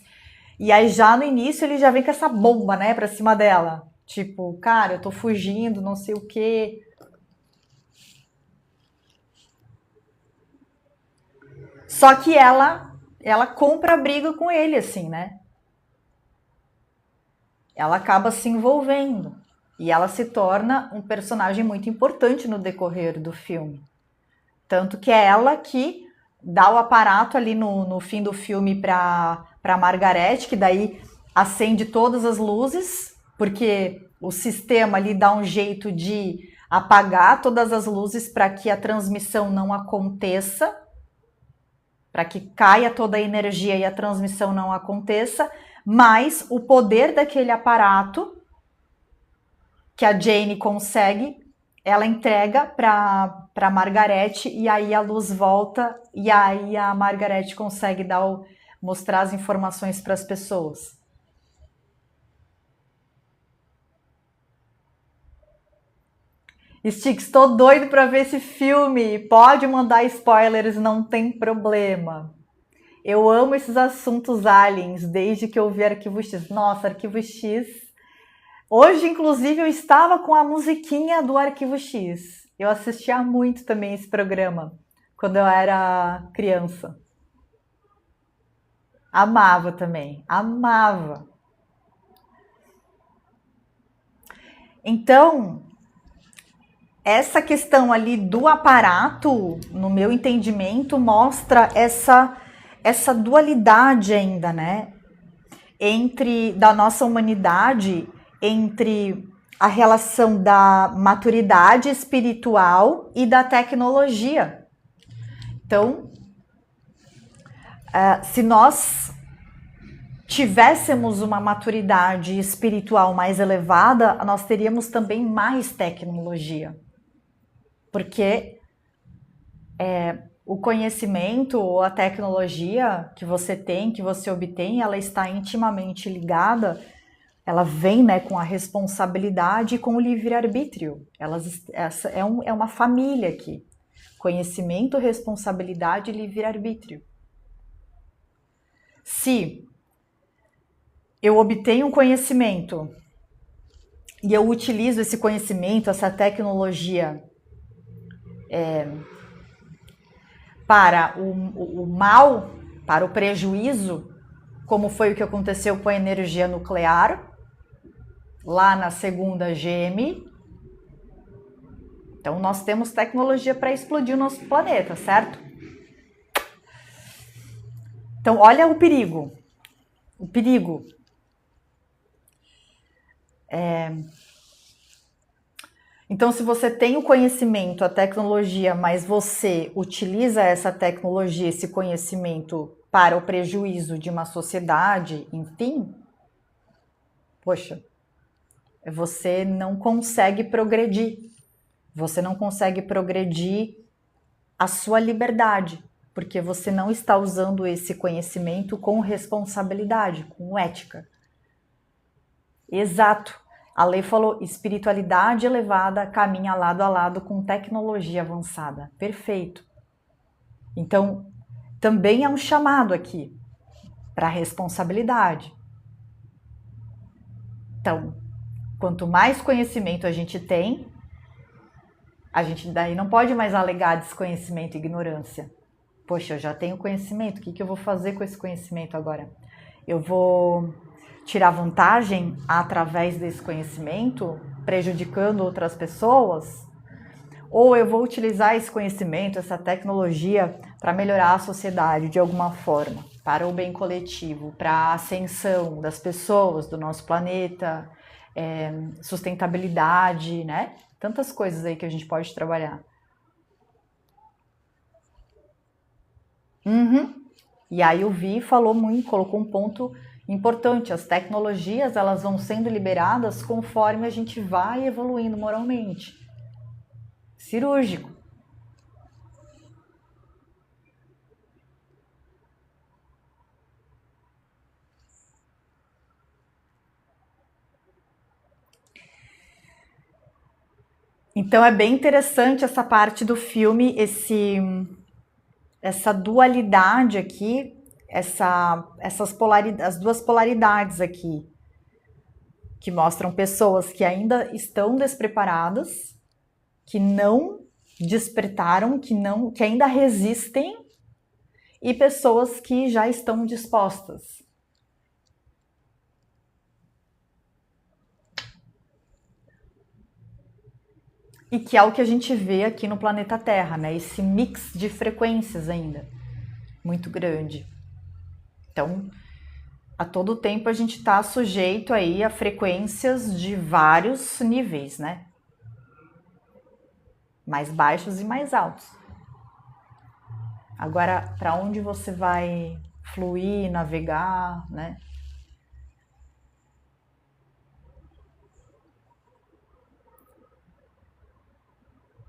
E aí já no início ele já vem com essa bomba, né, pra cima dela. Tipo, cara, eu tô fugindo, não sei o quê. Só que ela compra a briga com ele, assim, né? Ela acaba se envolvendo. E ela se torna um personagem muito importante no decorrer do filme. Tanto que é ela que dá o aparato ali no fim do filme para Margarete, que daí acende todas as luzes, porque o sistema ali dá um jeito de apagar todas as luzes para que a transmissão não aconteça, para que caia toda a energia e a transmissão não aconteça, mas o poder daquele aparato que a Jane consegue, ela entrega para Margarete e aí a luz volta e aí a Margarete consegue mostrar as informações para as pessoas. Sticks, estou doido para ver esse filme. Pode mandar spoilers, não tem problema. Eu amo esses assuntos aliens desde que eu vi Arquivo X. Nossa, Arquivo X. Hoje, inclusive, eu estava com a musiquinha do Arquivo X. Eu assistia muito também esse programa quando eu era criança. Amava também, amava. Então, essa questão ali do aparato, no meu entendimento, mostra essa dualidade ainda, né? Da nossa humanidade, entre a relação da maturidade espiritual e da tecnologia. Então, se nós tivéssemos uma maturidade espiritual mais elevada, nós teríamos também mais tecnologia. Porque o conhecimento ou a tecnologia que você tem, que você obtém, ela está intimamente ligada, ela vem, né, com a responsabilidade e com o livre-arbítrio. Essa é uma família aqui. Conhecimento, responsabilidade e livre-arbítrio. Se eu obtenho um conhecimento e eu utilizo esse conhecimento, essa tecnologia para o mal, para o prejuízo, como foi o que aconteceu com a energia nuclear, lá na segunda GM. Então, nós temos tecnologia para explodir o nosso planeta, certo? Então, olha o perigo. O perigo. Então, se você tem o conhecimento, a tecnologia, mas você utiliza essa tecnologia, esse conhecimento para o prejuízo de uma sociedade, enfim, poxa, você não consegue progredir. Você não consegue progredir a sua liberdade, porque você não está usando esse conhecimento com responsabilidade, com ética. Exato. A lei falou, espiritualidade elevada caminha lado a lado com tecnologia avançada. Perfeito. Então, também é um chamado aqui para responsabilidade. Então, quanto mais conhecimento a gente tem, a gente daí não pode mais alegar desconhecimento e ignorância. Poxa, eu já tenho conhecimento, o que eu vou fazer com esse conhecimento agora? Eu vou tirar vantagem através desse conhecimento, prejudicando outras pessoas? Ou eu vou utilizar esse conhecimento, essa tecnologia, para melhorar a sociedade de alguma forma, para o bem coletivo, para a ascensão das pessoas, do nosso planeta, sustentabilidade, né? Tantas coisas aí que a gente pode trabalhar. E aí o Vi falou muito, colocou um ponto importante. As tecnologias, elas vão sendo liberadas conforme a gente vai evoluindo moralmente. Cirúrgico. Então é bem interessante essa parte do filme, essa dualidade aqui, as duas polaridades aqui, que mostram pessoas que ainda estão despreparadas, que não despertaram, que ainda resistem, e pessoas que já estão dispostas. E que é o que a gente vê aqui no planeta Terra, né? Esse mix de frequências ainda, muito grande. Então, a todo tempo a gente está sujeito aí a frequências de vários níveis, né? Mais baixos e mais altos. Agora, para onde você vai fluir, navegar, né?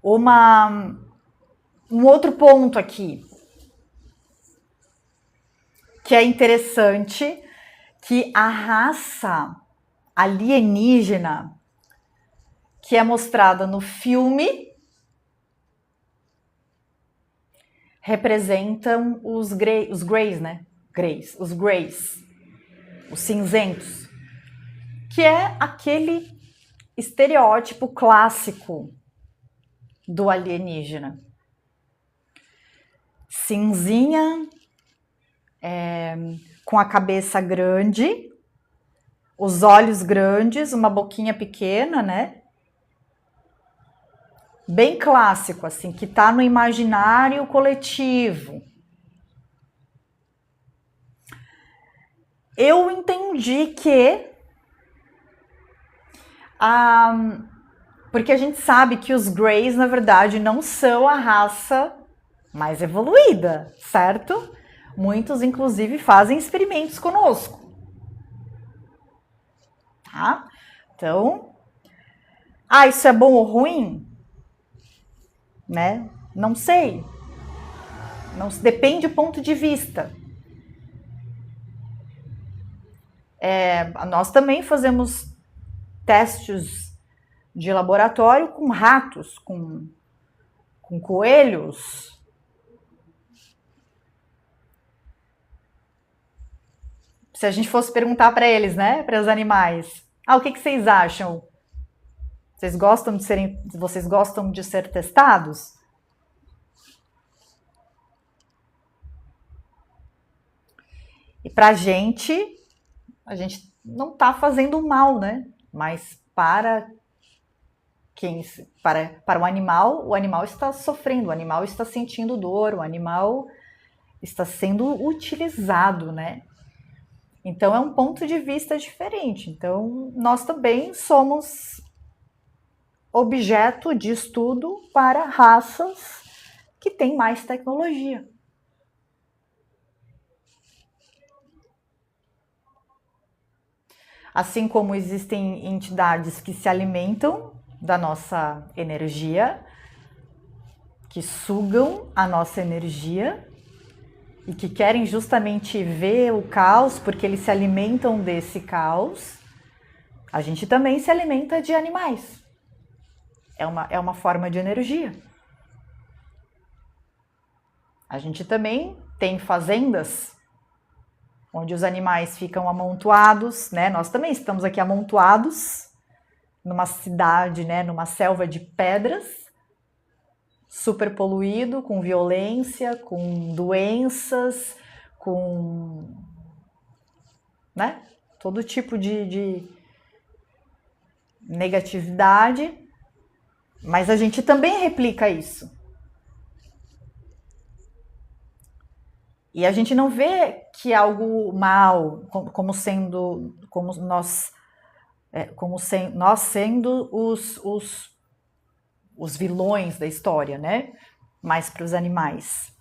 Um outro ponto aqui que é interessante, que a raça alienígena que é mostrada no filme representam os greys, né? Os greys, os cinzentos, que é aquele estereótipo clássico do alienígena. Cinzinha, com a cabeça grande, os olhos grandes, uma boquinha pequena, né? Bem clássico, assim, que tá no imaginário coletivo. Eu entendi que porque a gente sabe que os Greys, na verdade, não são a raça mais evoluída, certo? Muitos, inclusive, fazem experimentos conosco. Tá? Então, isso é bom ou ruim? Né? Não sei. Não, depende do ponto de vista. Nós também fazemos testes de laboratório com ratos, com coelhos. Se a gente fosse perguntar para eles, né, para os animais, o que vocês acham? Vocês gostam de ser testados? E para a gente não está fazendo mal, né? Mas para o animal está sofrendo, o animal está sentindo dor, o animal está sendo utilizado, né? Então é um ponto de vista diferente. Então nós também somos objeto de estudo para raças que têm mais tecnologia. Assim como existem entidades que se alimentam da nossa energia, que sugam a nossa energia e que querem justamente ver o caos porque eles se alimentam desse caos, a gente também se alimenta de animais. É uma forma de energia. A gente também tem fazendas onde os animais ficam amontoados, né? Nós também estamos aqui amontoados numa cidade, né? Numa selva de pedras, super poluído, com violência, com doenças, com, né? Todo tipo de negatividade, mas a gente também replica isso. E a gente não vê que é algo mal, como nós sendo os vilões da história, né? Mas para os animais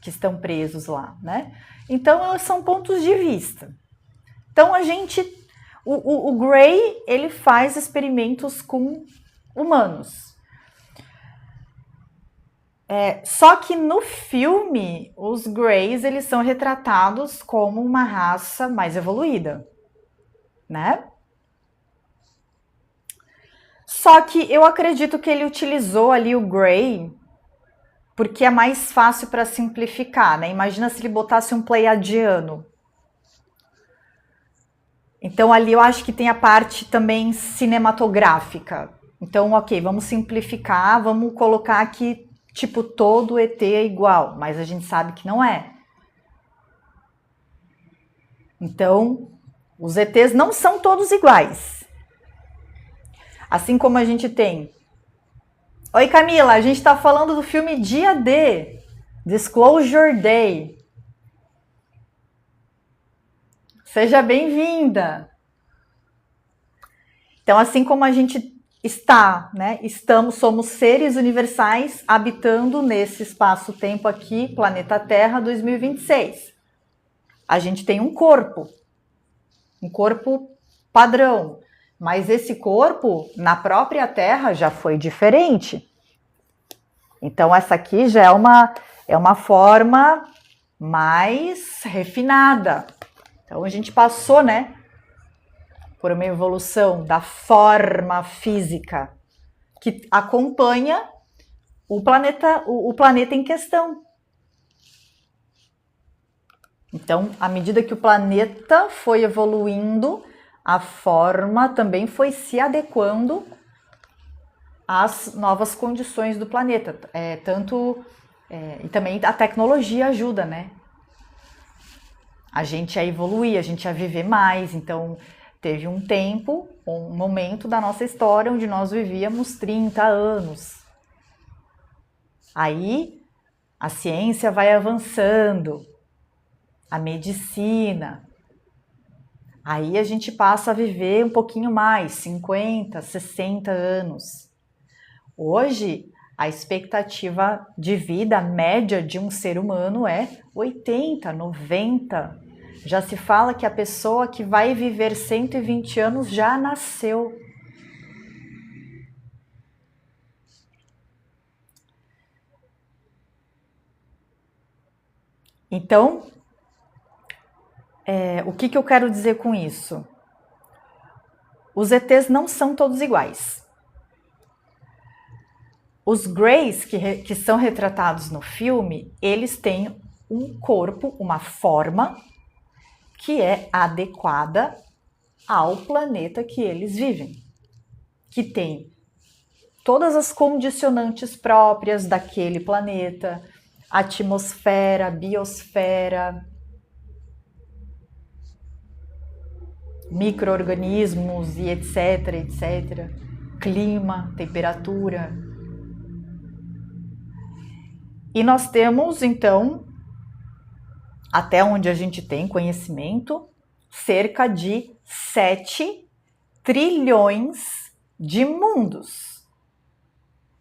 que estão presos lá, né? Então são pontos de vista. Então o Gray, ele faz experimentos com humanos. Só que no filme, os Greys, eles são retratados como uma raça mais evoluída, né? Só que eu acredito que ele utilizou ali o Grey porque é mais fácil para simplificar, né? Imagina se ele botasse um pleiadiano. Então ali eu acho que tem a parte também cinematográfica. Então, ok, vamos simplificar, vamos colocar aqui tipo, todo ET é igual, mas a gente sabe que não é. Então, os ETs não são todos iguais. Assim como a gente tem... Oi, Camila, a gente está falando do filme Dia D, Disclosure Day. Seja bem-vinda. Então, assim como a gente está, né? Somos seres universais habitando nesse espaço-tempo aqui, planeta Terra 2026. A gente tem um corpo padrão, mas esse corpo na própria Terra já foi diferente. Então, essa aqui já é uma forma mais refinada. Então, a gente passou, né, por uma evolução da forma física que acompanha o planeta em questão. Então, à medida que o planeta foi evoluindo, a forma também foi se adequando às novas condições do planeta. E também a tecnologia ajuda, né? A gente a evoluir, a gente a viver mais. Então, teve um tempo, um momento da nossa história onde nós vivíamos 30 anos. Aí, a ciência vai avançando, a medicina. Aí a gente passa a viver um pouquinho mais, 50, 60 anos. Hoje, a expectativa de vida média de um ser humano é 80, 90. Já se fala que a pessoa que vai viver 120 anos já nasceu. Então, o que eu quero dizer com isso? Os ETs não são todos iguais. Os Greys, que são retratados no filme, eles têm um corpo, uma forma que é adequada ao planeta que eles vivem, que tem todas as condicionantes próprias daquele planeta, atmosfera, biosfera, micro-organismos e etc, clima, temperatura. E nós temos, então, até onde a gente tem conhecimento, cerca de 7 trilhões de mundos,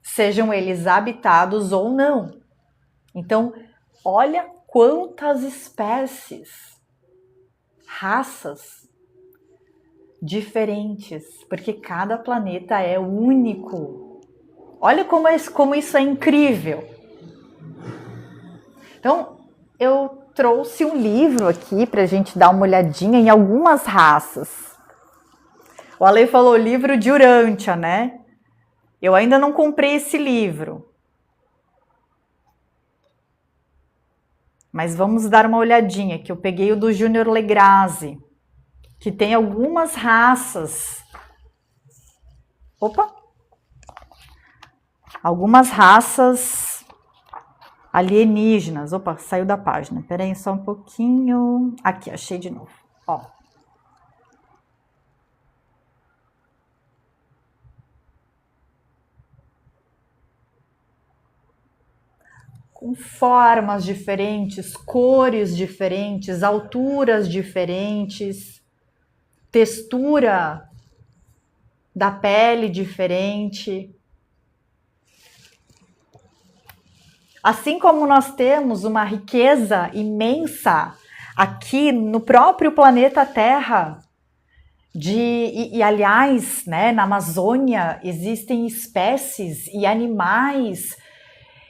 sejam eles habitados ou não. Então, olha quantas espécies, raças diferentes, porque cada planeta é único. Olha como isso é incrível. Então, eu trouxe um livro aqui para a gente dar uma olhadinha em algumas raças. O Ale falou livro de Urântia, né? Eu ainda não comprei esse livro. Mas vamos dar uma olhadinha, que eu peguei o do Júnior Legrazi, que tem algumas raças. Opa! Algumas raças alienígenas. Opa, saiu da página. Espera aí só um pouquinho. Aqui, achei de novo. Ó. Com formas diferentes, cores diferentes, alturas diferentes, textura da pele diferente. Assim como nós temos uma riqueza imensa aqui no próprio planeta Terra, aliás, né, na Amazônia existem espécies e animais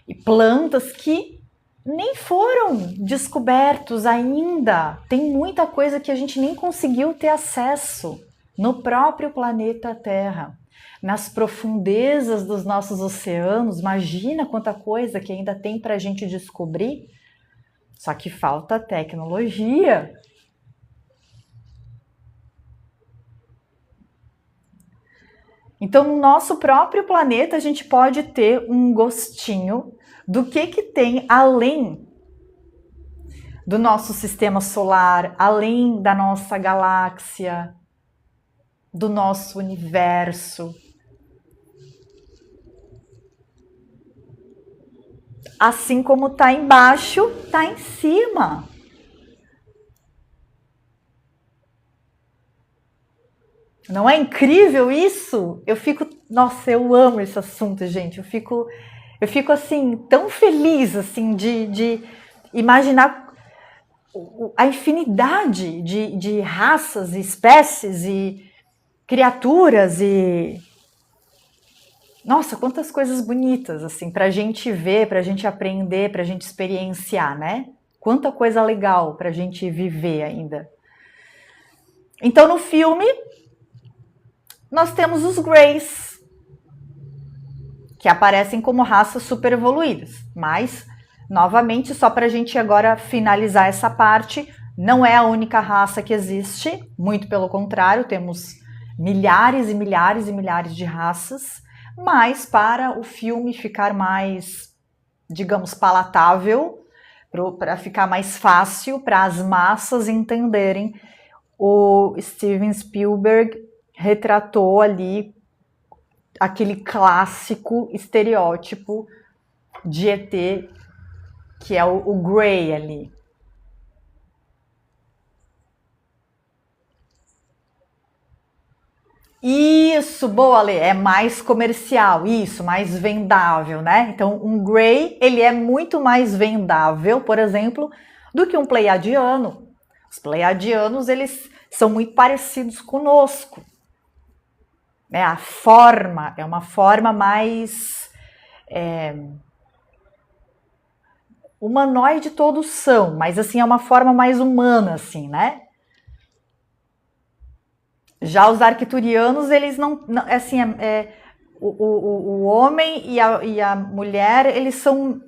e plantas que nem foram descobertos ainda. Tem muita coisa que a gente nem conseguiu ter acesso no próprio planeta Terra. Nas profundezas dos nossos oceanos, imagina quanta coisa que ainda tem para a gente descobrir. Só que falta tecnologia. Então, no nosso próprio planeta, a gente pode ter um gostinho do que tem além do nosso sistema solar, além da nossa galáxia, do nosso universo. Assim como está embaixo, está em cima. Não é incrível isso? Eu fico, nossa, eu amo esse assunto, gente. Eu fico assim tão feliz assim de imaginar a infinidade de raças, e espécies e criaturas e nossa, quantas coisas bonitas assim para a gente ver, para a gente aprender, para a gente experienciar, né? Quanta coisa legal para a gente viver ainda. Então no filme nós temos os Greys, que aparecem como raças super evoluídas. Mas, novamente, só para a gente agora finalizar essa parte, não é a única raça que existe, muito pelo contrário, temos milhares e milhares e milhares de raças, mas para o filme ficar mais, digamos, palatável, para ficar mais fácil para as massas entenderem, o Steven Spielberg retratou ali aquele clássico estereótipo de ET, que é o Grey ali. Isso, boa, Lê, é mais comercial, isso, mais vendável, né? Então, um Grey, ele é muito mais vendável, por exemplo, do que um Pleiadiano. Os Pleiadianos, eles são muito parecidos conosco. A forma é uma forma mais humanoide, todos são, mas assim é uma forma mais humana, assim, né? Já os arcturianos, eles não assim, o homem e a mulher, eles são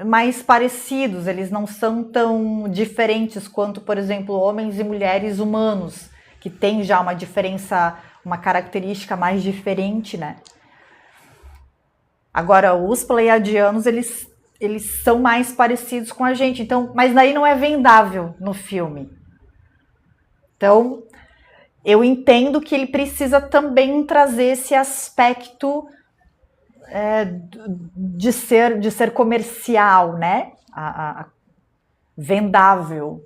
mais parecidos, eles não são tão diferentes quanto, por exemplo, homens e mulheres humanos, que tem já uma diferença, uma característica mais diferente, né? Agora, os pleiadianos, eles são mais parecidos com a gente, então, mas daí não é vendável no filme. Então, eu entendo que ele precisa também trazer esse aspecto de ser comercial, né? Vendável.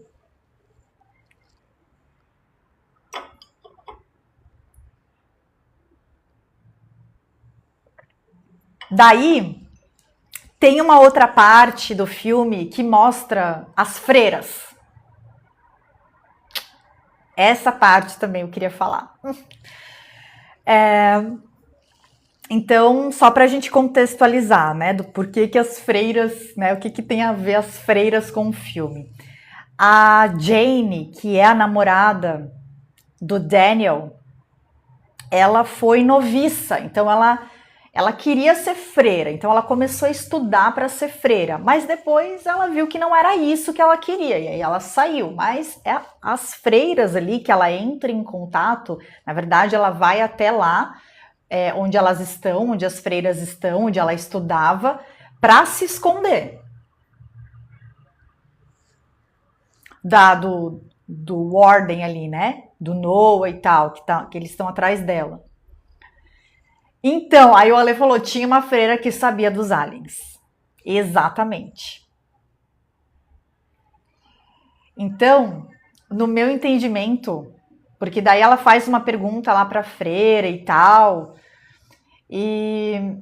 Daí tem uma outra parte do filme que mostra as freiras. Essa parte também eu queria falar. Então, só para a gente contextualizar, né, do porquê que as freiras, né, o que tem a ver as freiras com o filme. A Jane, que é a namorada do Daniel, ela foi noviça, então ela queria ser freira, então ela começou a estudar para ser freira, mas depois ela viu que não era isso que ela queria, e aí ela saiu. Mas as freiras ali que ela entra em contato, na verdade ela vai até lá, onde elas estão, onde as freiras estão, onde ela estudava, para se esconder do Warden ali, né? Do Noah e tal, que eles estão atrás dela. Então, aí o Ale falou, tinha uma freira que sabia dos aliens. Exatamente. Então, no meu entendimento, porque daí ela faz uma pergunta lá pra freira e tal, e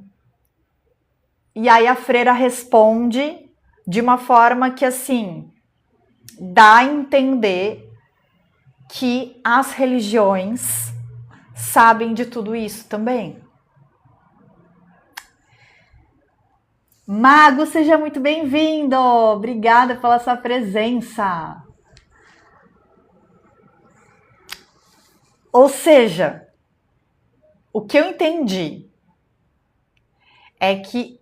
aí a freira responde de uma forma que, assim, dá a entender que as religiões sabem de tudo isso também. Mago, seja muito bem-vindo! Obrigada pela sua presença. Ou seja, o que eu entendi é que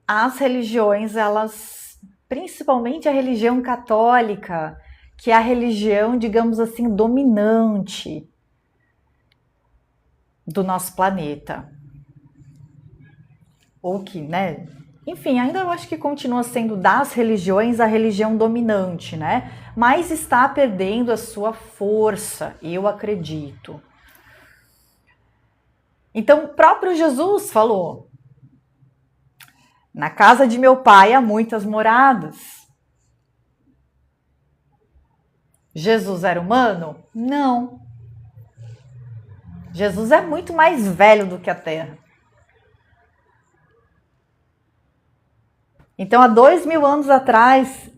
as religiões, elas, principalmente a religião católica, que é a religião, digamos assim, dominante do nosso planeta, ou que, né? Enfim, ainda eu acho que continua sendo das religiões a religião dominante, né? Mas está perdendo a sua força, eu acredito. Então, o próprio Jesus falou: na casa de meu pai há muitas moradas. Jesus era humano? Não. Jesus é muito mais velho do que a Terra. Então, há 2000 anos atrás,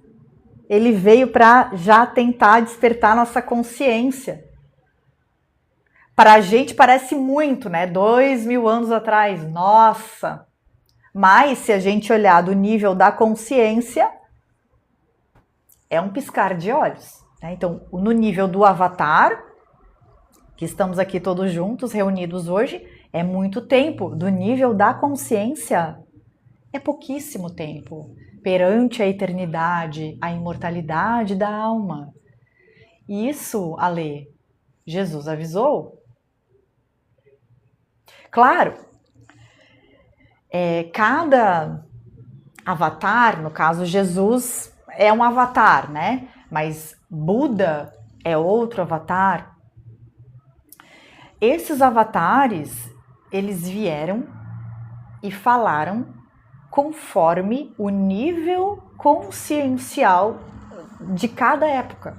ele veio para já tentar despertar nossa consciência. Para a gente parece muito, né? 2000 anos atrás, nossa! Mas se a gente olhar do nível da consciência, é um piscar de olhos. Né? Então, no nível do avatar, que estamos aqui todos juntos, reunidos hoje, é muito tempo. Do nível da consciência, é pouquíssimo tempo. Perante a eternidade, a imortalidade da alma. Isso, Ale, Jesus avisou. Claro, cada avatar, no caso Jesus, é um avatar, né? Mas Buda é outro avatar. Esses avatares, eles vieram e falaram conforme o nível consciencial de cada época.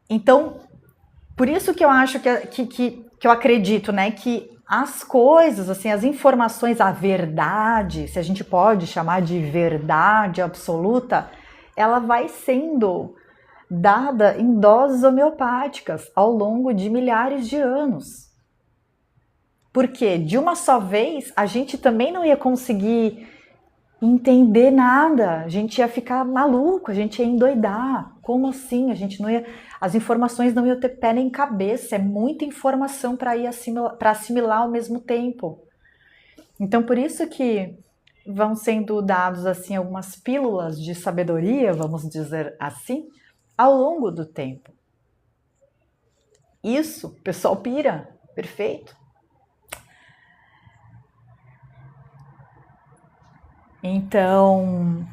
Então, por isso que eu acho que eu acredito, né, que as coisas, assim, as informações, a verdade, se a gente pode chamar de verdade absoluta, ela vai sendo dada em doses homeopáticas ao longo de milhares de anos. Porque de uma só vez a gente também não ia conseguir entender nada, a gente ia ficar maluco, a gente ia endoidar. Como assim? A gente não ia, as informações não iam ter pé nem cabeça, é muita informação para assimilar ao mesmo tempo. Então por isso que vão sendo dados assim algumas pílulas de sabedoria, vamos dizer assim, ao longo do tempo. Isso, o pessoal pira, perfeito. Então,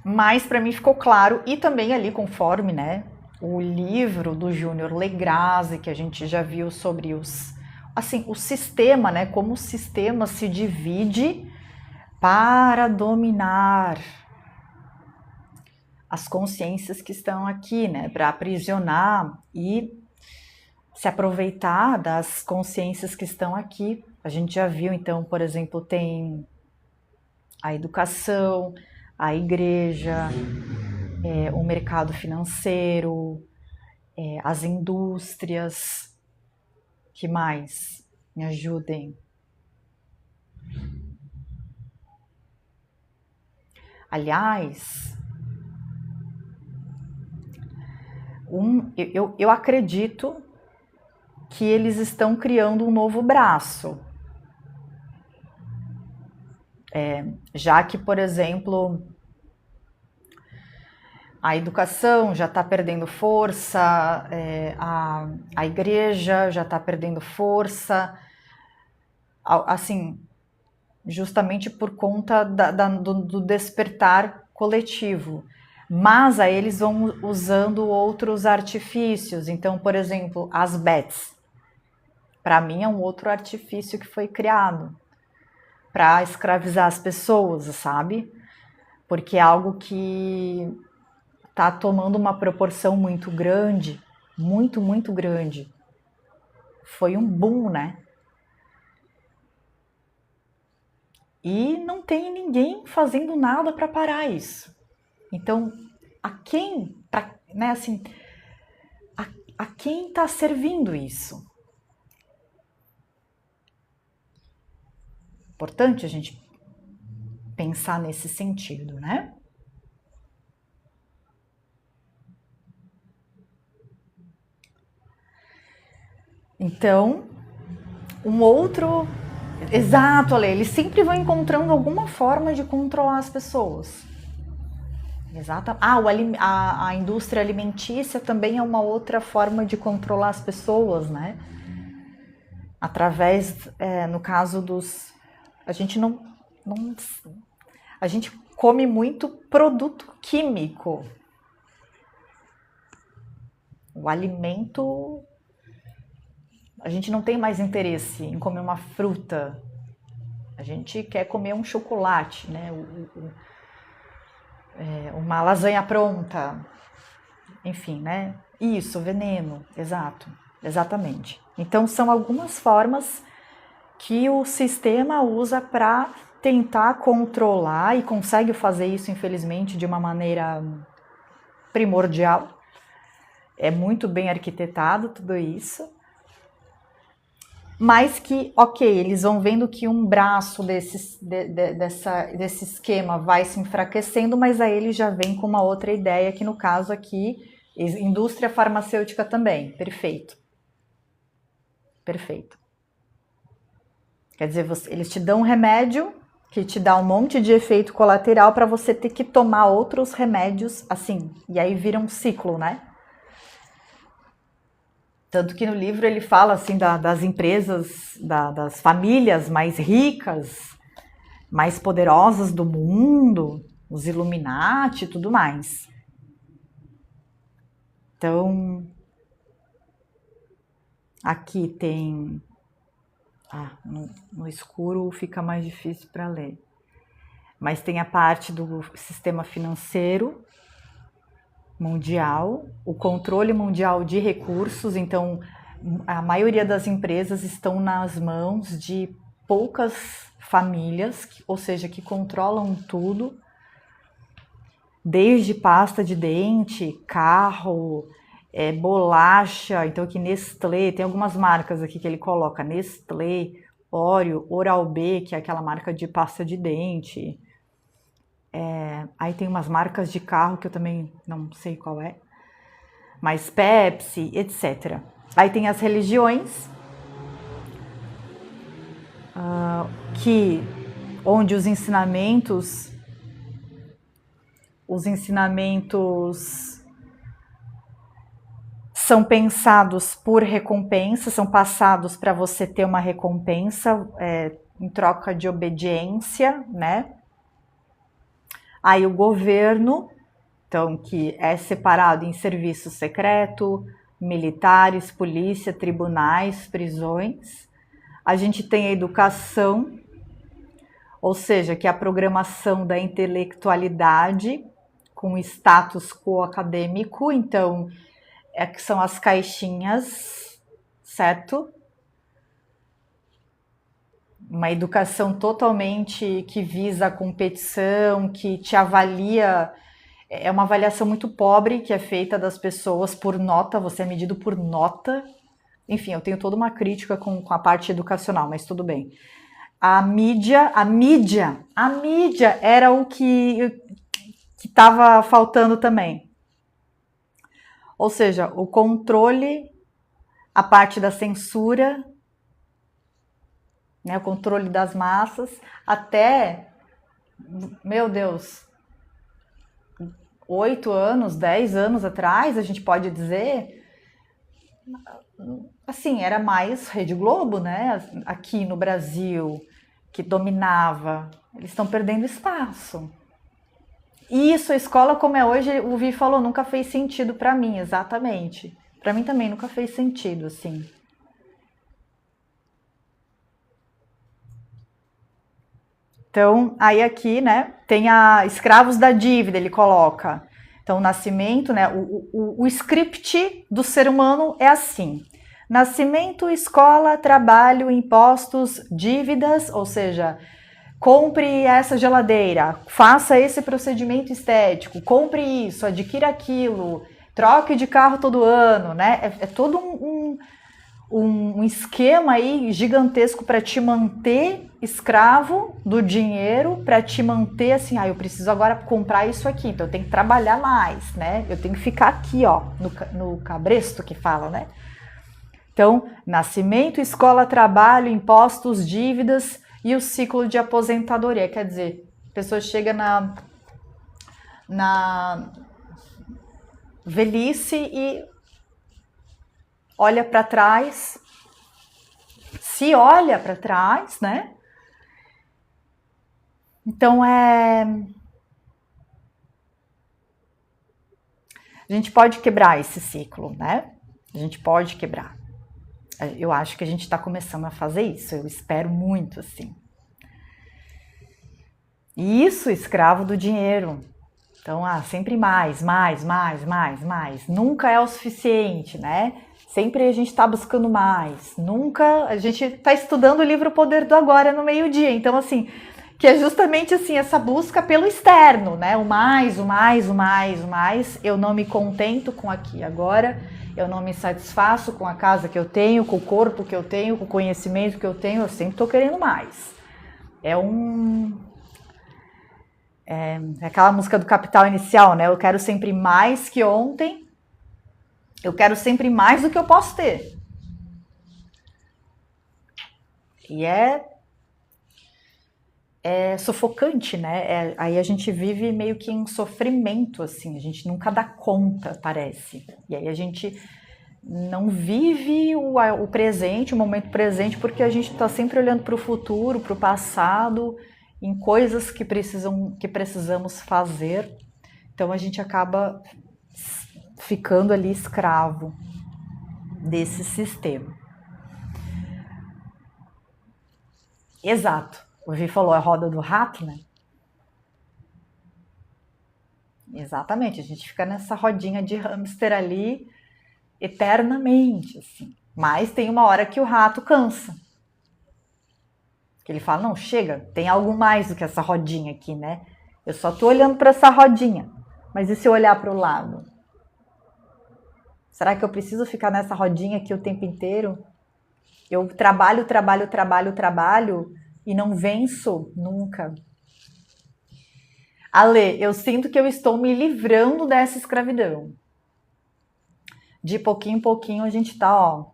mas para mim ficou claro, e também ali conforme, né, o livro do Júnior Legrazi, que a gente já viu sobre o sistema, né, como o sistema se divide para dominar as consciências que estão aqui, né, para aprisionar e se aproveitar das consciências que estão aqui. A gente já viu, então, por exemplo, tem a educação, a igreja, o mercado financeiro, as indústrias. Que mais? Me ajudem. Aliás, eu acredito que eles estão criando um novo braço. Já que, por exemplo, a educação já está perdendo força, a igreja já está perdendo força, assim, justamente por conta do despertar coletivo. Mas aí eles vão usando outros artifícios. Então, por exemplo, as bets. Para mim é um outro artifício que foi criado para escravizar as pessoas, sabe? Porque é algo que está tomando uma proporção muito grande, muito grande. Foi um boom, né? E não tem ninguém fazendo nada para parar isso. Então, a quem está servindo isso? Importante a gente pensar nesse sentido, né? Então, um outro... Exato, Ale, eles sempre vão encontrando alguma forma de controlar as pessoas. Exato. A indústria alimentícia também é uma outra forma de controlar as pessoas, né? Através, no caso dos... A gente a gente come muito produto químico. O alimento... A gente não tem mais interesse em comer uma fruta. A gente quer comer um chocolate, né? Uma lasanha pronta. Enfim, né? Isso, veneno, exato, exatamente. Então são algumas formas que o sistema usa para tentar controlar e consegue fazer isso, infelizmente, de uma maneira primordial. É muito bem arquitetado tudo isso. Mas que, ok, eles vão vendo que um braço desse esquema vai se enfraquecendo, mas aí ele já vem com uma outra ideia, que no caso aqui, indústria farmacêutica também. Perfeito. Perfeito. Quer dizer, eles te dão um remédio que te dá um monte de efeito colateral para você ter que tomar outros remédios assim. E aí vira um ciclo, né? Tanto que no livro ele fala assim das empresas, das famílias mais ricas, mais poderosas do mundo, os Illuminati e tudo mais. Então, aqui tem... no escuro fica mais difícil para ler. Mas tem a parte do sistema financeiro mundial, o controle mundial de recursos. Então, a maioria das empresas estão nas mãos de poucas famílias, ou seja, que controlam tudo, desde pasta de dente, carro, bolacha. Então aqui Nestlé, tem algumas marcas aqui que ele coloca, Nestlé, Oreo, Oral-B, que é aquela marca de pasta de dente. Aí tem umas marcas de carro que eu também não sei qual é, mas Pepsi, etc. Aí tem as religiões, onde os ensinamentos são pensados por recompensa, são passados para você ter uma recompensa em troca de obediência, né? Aí o governo, então, que é separado em serviço secreto, militares, polícia, tribunais, prisões. A gente tem a educação, ou seja, que é a programação da intelectualidade com status quo acadêmico. Então, que são as caixinhas, certo? Uma educação totalmente que visa a competição, que te avalia, é uma avaliação muito pobre que é feita das pessoas por nota, você é medido por nota. Enfim, eu tenho toda uma crítica com a parte educacional, mas tudo bem. A mídia era o que estava faltando também. Ou seja, o controle, a parte da censura, né, o controle das massas, até, meu Deus, 8 anos, 10 anos atrás, a gente pode dizer, assim, era mais Rede Globo, né, aqui no Brasil, que dominava. Eles estão perdendo espaço. E isso, a escola como é hoje, o Vi falou, nunca fez sentido para mim, exatamente. Para mim também nunca fez sentido, assim. Então, aí aqui, né, tem a escravos da dívida, ele coloca. Então, o nascimento, né, o script do ser humano é assim. Nascimento, escola, trabalho, impostos, dívidas, ou seja, compre essa geladeira, faça esse procedimento estético, compre isso, adquira aquilo, troque de carro todo ano, né? É todo um esquema aí gigantesco para te manter escravo do dinheiro, para te manter assim, eu preciso agora comprar isso aqui, então eu tenho que trabalhar mais, né? Eu tenho que ficar aqui, ó, no cabresto que fala, né? Então, nascimento, escola, trabalho, impostos, dívidas e o ciclo de aposentadoria. Quer dizer, a pessoa chega na velhice e olha para trás, se olha para trás, né? Então, a gente pode quebrar esse ciclo, né? A gente pode quebrar. Eu acho que a gente está começando a fazer isso, eu espero muito, assim. E isso, escravo do dinheiro. Então, sempre mais, mais, mais, mais, mais. Nunca é o suficiente, né? Sempre a gente está buscando mais. Nunca a gente está estudando o livro O Poder do Agora no meio-dia. Então, assim, que é justamente assim, essa busca pelo externo, né? O mais, o mais, o mais, o mais. Eu não me contento com aqui e agora. Eu não me satisfaço com a casa que eu tenho, com o corpo que eu tenho, com o conhecimento que eu tenho. Eu sempre estou querendo mais. É aquela música do Capital Inicial, né? Eu quero sempre mais que ontem. Eu quero sempre mais do que eu posso ter. E é sufocante, né? Aí a gente vive meio que em sofrimento, assim. A gente nunca dá conta, parece. E aí a gente não vive o presente, o momento presente, porque a gente está sempre olhando para o futuro, para o passado, em coisas que precisamos fazer. Então a gente acaba ficando ali escravo desse sistema. Exato. O Vi falou a roda do rato, né? Exatamente. A gente fica nessa rodinha de hamster ali eternamente, assim. Mas tem uma hora que o rato cansa. Que ele fala, não, chega, tem algo mais do que essa rodinha aqui, né? Eu só tô olhando para essa rodinha. Mas e se eu olhar para o lado? Será que eu preciso ficar nessa rodinha aqui o tempo inteiro? Eu trabalho e não venço nunca. Ale, eu sinto que eu estou me livrando dessa escravidão. De pouquinho em pouquinho a gente tá, ó,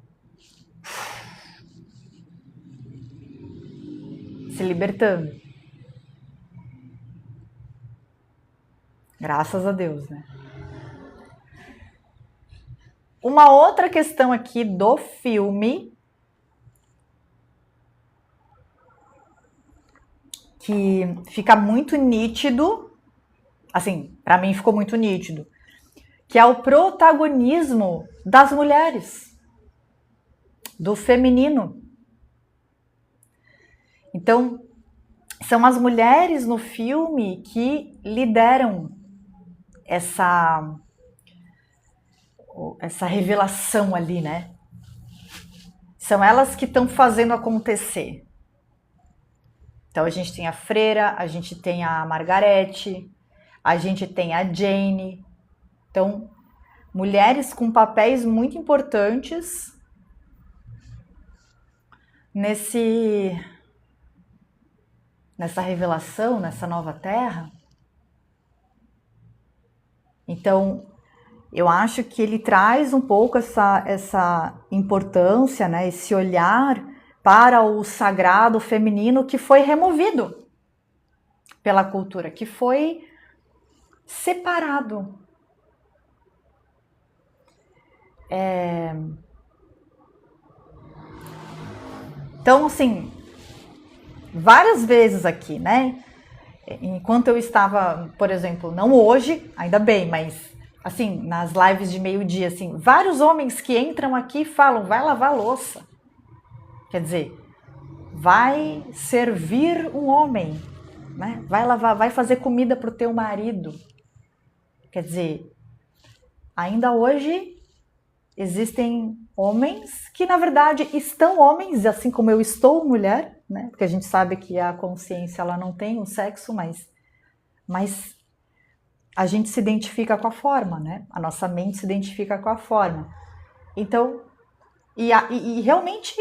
se libertando. Graças a Deus, né? Uma outra questão aqui do filme que fica muito nítido, assim, para mim ficou muito nítido, que é o protagonismo das mulheres, do feminino. Então, são as mulheres no filme que lideram essa revelação ali, né? São elas que estão fazendo acontecer. Então a gente tem a Freira, a gente tem a Margarete, a gente tem a Jane. Então, mulheres com papéis muito importantes nessa revelação, nessa nova terra. Então, eu acho que ele traz um pouco essa importância, né, esse olhar para o sagrado feminino que foi removido pela cultura, que foi separado. Então, assim, várias vezes aqui, né? Enquanto eu estava, por exemplo, não hoje, ainda bem, mas assim, nas lives de meio-dia, assim, vários homens que entram aqui falam, vai lavar louça. Quer dizer, vai servir um homem, né? Vai fazer comida para o teu marido. Quer dizer, ainda hoje existem homens que, na verdade, estão homens, assim como eu estou mulher, né? Porque a gente sabe que a consciência ela não tem um sexo, mas a gente se identifica com a forma, né? A nossa mente se identifica com a forma. Então, e realmente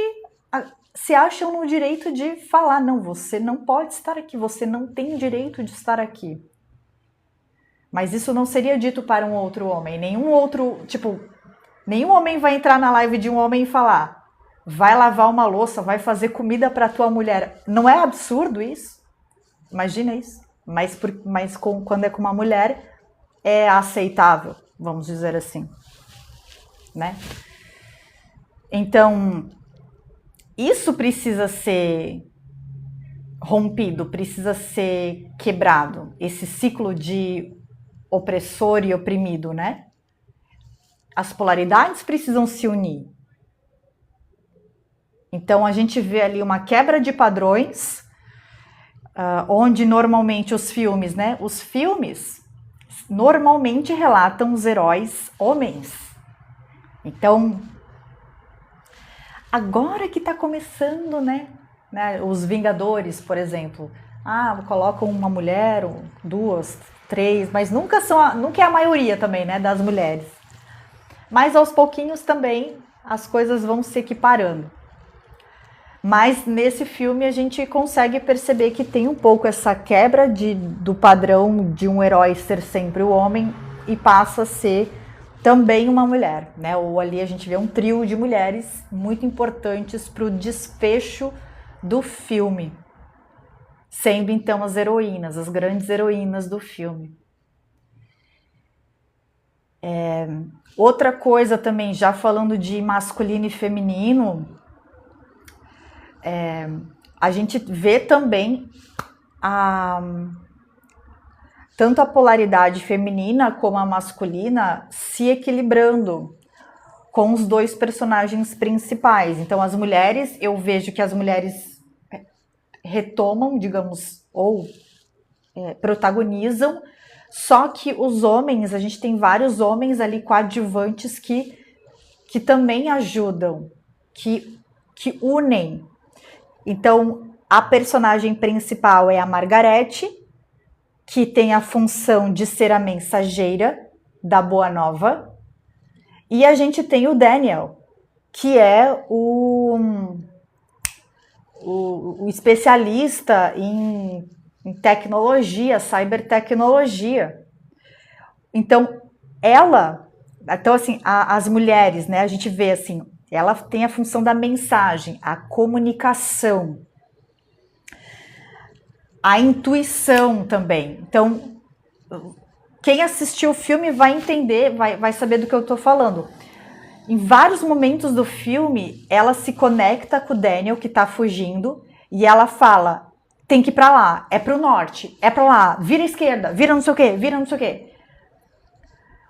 se acham no direito de falar, não, você não pode estar aqui, você não tem direito de estar aqui. Mas isso não seria dito para um outro homem. Nenhum homem vai entrar na live de um homem e falar, vai lavar uma louça, vai fazer comida para tua mulher. Não é absurdo isso? Imagina isso. Mas quando é com uma mulher, é aceitável, vamos dizer assim, né? Então, isso precisa ser rompido, precisa ser quebrado, esse ciclo de opressor e oprimido, né? As polaridades precisam se unir. Então, a gente vê ali uma quebra de padrões, onde normalmente os filmes, né? Os filmes normalmente relatam os heróis homens. Então, agora que tá começando, né? Os Vingadores, por exemplo. Colocam uma mulher, duas, três, mas nunca é a maioria também, né, das mulheres. Mas aos pouquinhos também as coisas vão se equiparando. Mas nesse filme a gente consegue perceber que tem um pouco essa quebra do padrão de um herói ser sempre o homem e passa a ser também uma mulher, né? Ou ali a gente vê um trio de mulheres muito importantes para o desfecho do filme, sendo então as heroínas, as grandes heroínas do filme. Outra coisa também, já falando de masculino e feminino, a gente vê também tanto a polaridade feminina como a masculina se equilibrando com os dois personagens principais. Então, as mulheres, eu vejo que as mulheres retomam, digamos, ou protagonizam, só que os homens, a gente tem vários homens ali coadjuvantes que também ajudam, que unem. Então, a personagem principal é a Margarete, que tem a função de ser a mensageira da Boa Nova, e a gente tem o Daniel, que é o especialista em tecnologia, cybertecnologia. Então, as mulheres, né, a gente vê assim, ela tem a função da mensagem, a comunicação, a intuição também. Então, quem assistiu o filme vai entender, vai saber do que eu estou falando. Em vários momentos do filme, ela se conecta com o Daniel, que está fugindo, e ela fala, tem que ir para lá, é para o norte, é para lá, vira à esquerda, vira não sei o quê, vira não sei o quê.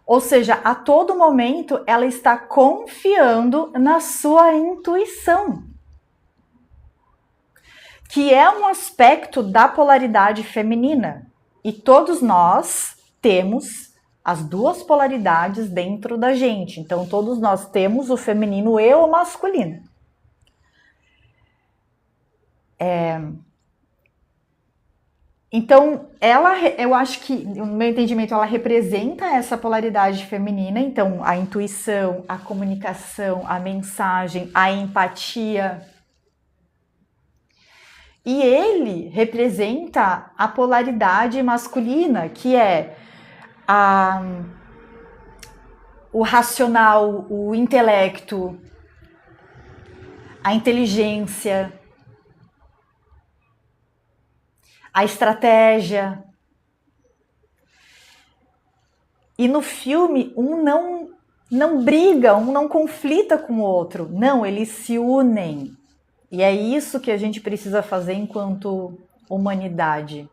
Ou seja, a todo momento ela está confiando na sua intuição, que é um aspecto da polaridade feminina. E todos nós temos as duas polaridades dentro da gente. Então, todos nós temos o feminino e o masculino. Então, eu acho que, no meu entendimento, ela representa essa polaridade feminina. Então, a intuição, a comunicação, a mensagem, a empatia. E ele representa a polaridade masculina, que é o racional, o intelecto, a inteligência, a estratégia. E no filme, um não briga, um não conflita com o outro. Não, eles se unem. E é isso que a gente precisa fazer enquanto humanidade.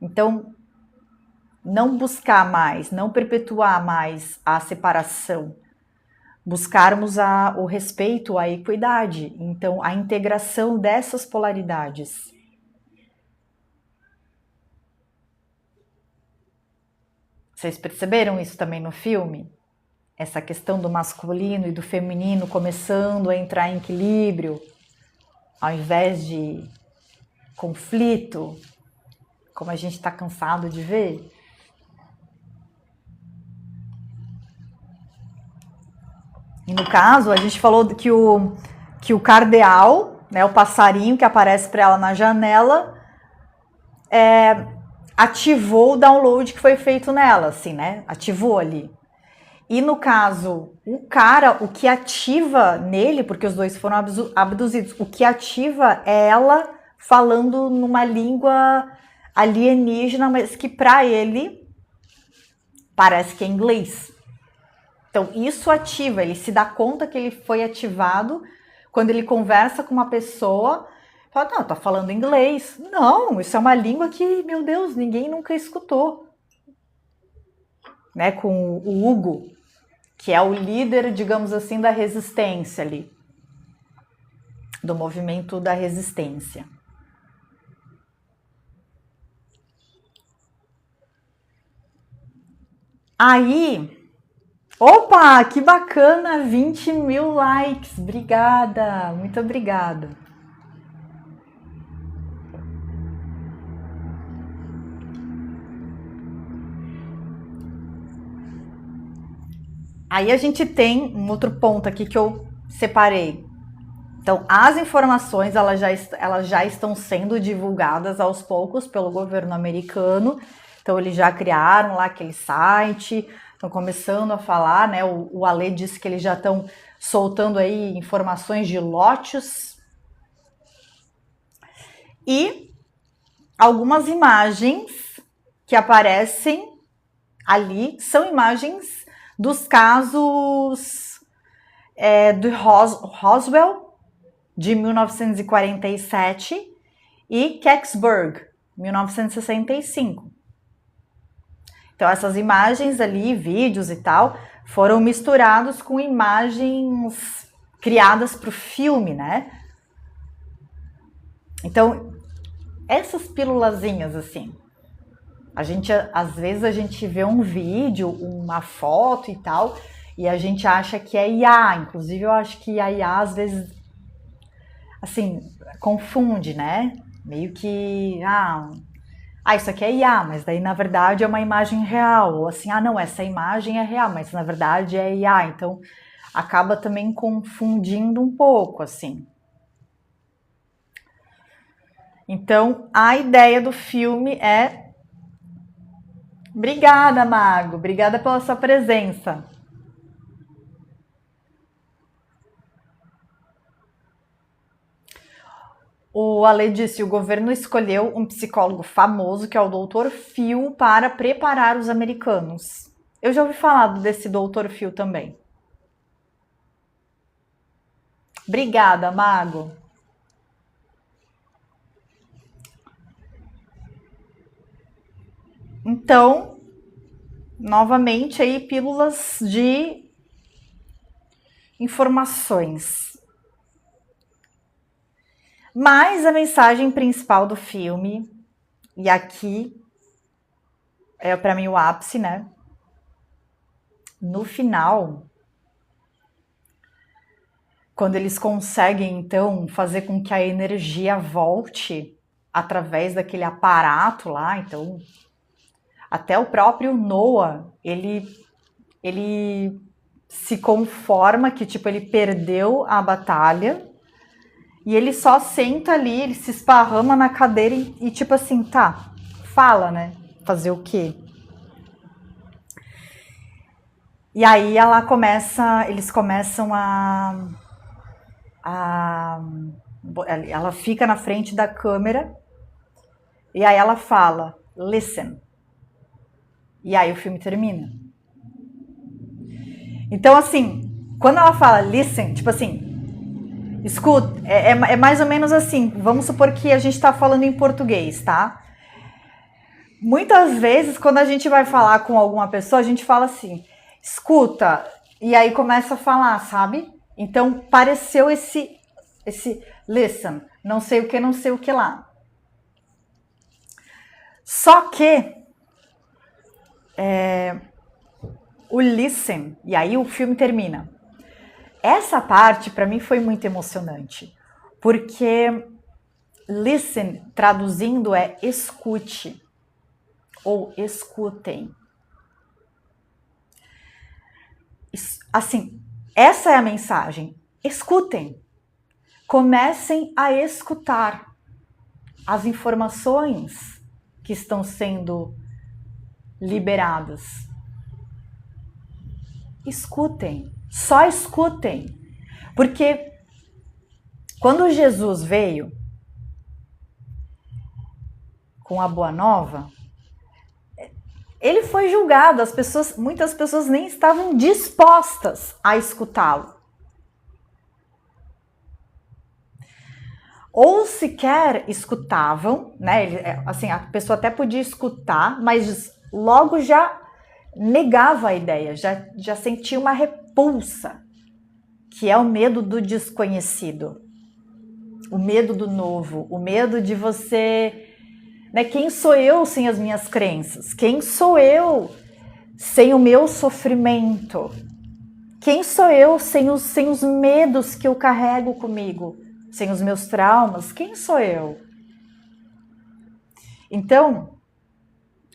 Então, não buscar mais, não perpetuar mais a separação. Buscarmos o respeito, a equidade. Então, a integração dessas polaridades. Vocês perceberam isso também no filme? Essa questão do masculino e do feminino começando a entrar em equilíbrio, ao invés de conflito, como a gente está cansado de ver. E no caso, a gente falou que o cardeal, né, o passarinho que aparece para ela na janela, ativou o download que foi feito nela, assim, né? Ativou ali. E no caso, o que ativa nele, porque os dois foram abduzidos, o que ativa é ela falando numa língua alienígena, mas que para ele parece que é inglês. Então, isso ativa, ele se dá conta que ele foi ativado quando ele conversa com uma pessoa. Fala, não, tá falando inglês. Não, isso é uma língua que, meu Deus, ninguém nunca escutou. Né, com o Hugo, que é o líder, digamos assim, da resistência ali. Do movimento da resistência. Aí, opa, que bacana, 20 mil likes, obrigada, muito obrigada. Aí a gente tem um outro ponto aqui que eu separei. Então, as informações elas já estão sendo divulgadas aos poucos pelo governo americano. Então, eles já criaram lá aquele site, estão começando a falar, né? O Ale disse que eles já estão soltando aí informações de lotes. E algumas imagens que aparecem ali são imagens dos casos do Roswell, de 1947, e Kecksburg, 1965. Então, essas imagens ali, vídeos e tal, foram misturados com imagens criadas para o filme, né? Então, essas pílulazinhas, assim, às vezes a gente vê um vídeo, uma foto e tal, e a gente acha que é IA. Inclusive, eu acho que a IA, às vezes, assim, confunde, né? Meio que, isso aqui é IA, mas daí na verdade é uma imagem real. Ou assim, não, essa imagem é real, mas na verdade é IA. Então acaba também confundindo um pouco, assim. Então a ideia do filme é... Obrigada, Mago, obrigada pela sua presença. O Ale disse, o governo escolheu um psicólogo famoso, que é o Dr. Phil, para preparar os americanos. Eu já ouvi falar desse Dr. Phil também. Obrigada, Mago. Então, novamente aí, pílulas de informações. Mas a mensagem principal do filme, e aqui é para mim o ápice, né? No final, quando eles conseguem então fazer com que a energia volte através daquele aparato lá, então até o próprio Noah, ele se conforma que tipo ele perdeu a batalha. E ele só senta ali, ele se esparrama na cadeira e tipo assim, tá, fala, né? Fazer o quê? E aí eles começam ela fica na frente da câmera e aí ela fala, listen. E aí o filme termina. Então, assim, quando ela fala listen, tipo assim, escuta, é mais ou menos assim, vamos supor que a gente está falando em português, tá? Muitas vezes, quando a gente vai falar com alguma pessoa, a gente fala assim, escuta, e aí começa a falar, sabe? Então, pareceu esse listen, não sei o que lá. Só que o listen, e aí o filme termina. Essa parte, para mim, foi muito emocionante, porque listen, traduzindo, é escute, ou escutem. Assim, essa é a mensagem. Escutem. Comecem a escutar as informações que estão sendo liberadas. Escutem. Só escutem. Porque quando Jesus veio com a Boa Nova, ele foi julgado, muitas pessoas nem estavam dispostas a escutá-lo. Ou sequer escutavam, né? Assim, a pessoa até podia escutar, mas logo já negava a ideia, já sentia uma repulsa, que é o medo do desconhecido, o medo do novo, o medo de você... Né? Quem sou eu sem as minhas crenças? Quem sou eu sem o meu sofrimento? Quem sou eu sem os medos que eu carrego comigo? Sem os meus traumas? Quem sou eu? Então,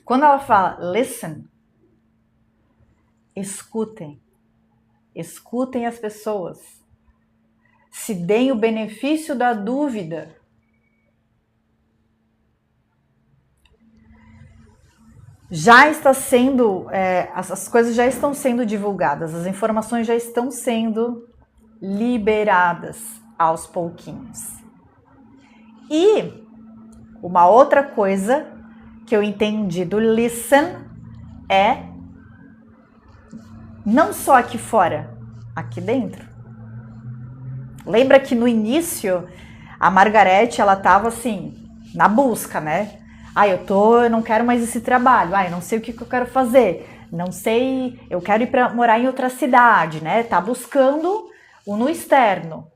quando ela fala listen, escutem. Escutem as pessoas. Se deem o benefício da dúvida. Já está sendo, as coisas já estão sendo divulgadas, as informações já estão sendo liberadas aos pouquinhos. E uma outra coisa que eu entendi do listen é não só aqui fora, aqui dentro. Lembra que no início a Margarete, ela estava assim, na busca, né? Eu não quero mais esse trabalho. Eu não sei o que eu quero fazer. Não sei, eu quero ir para morar em outra cidade, né? Tá buscando o no externo.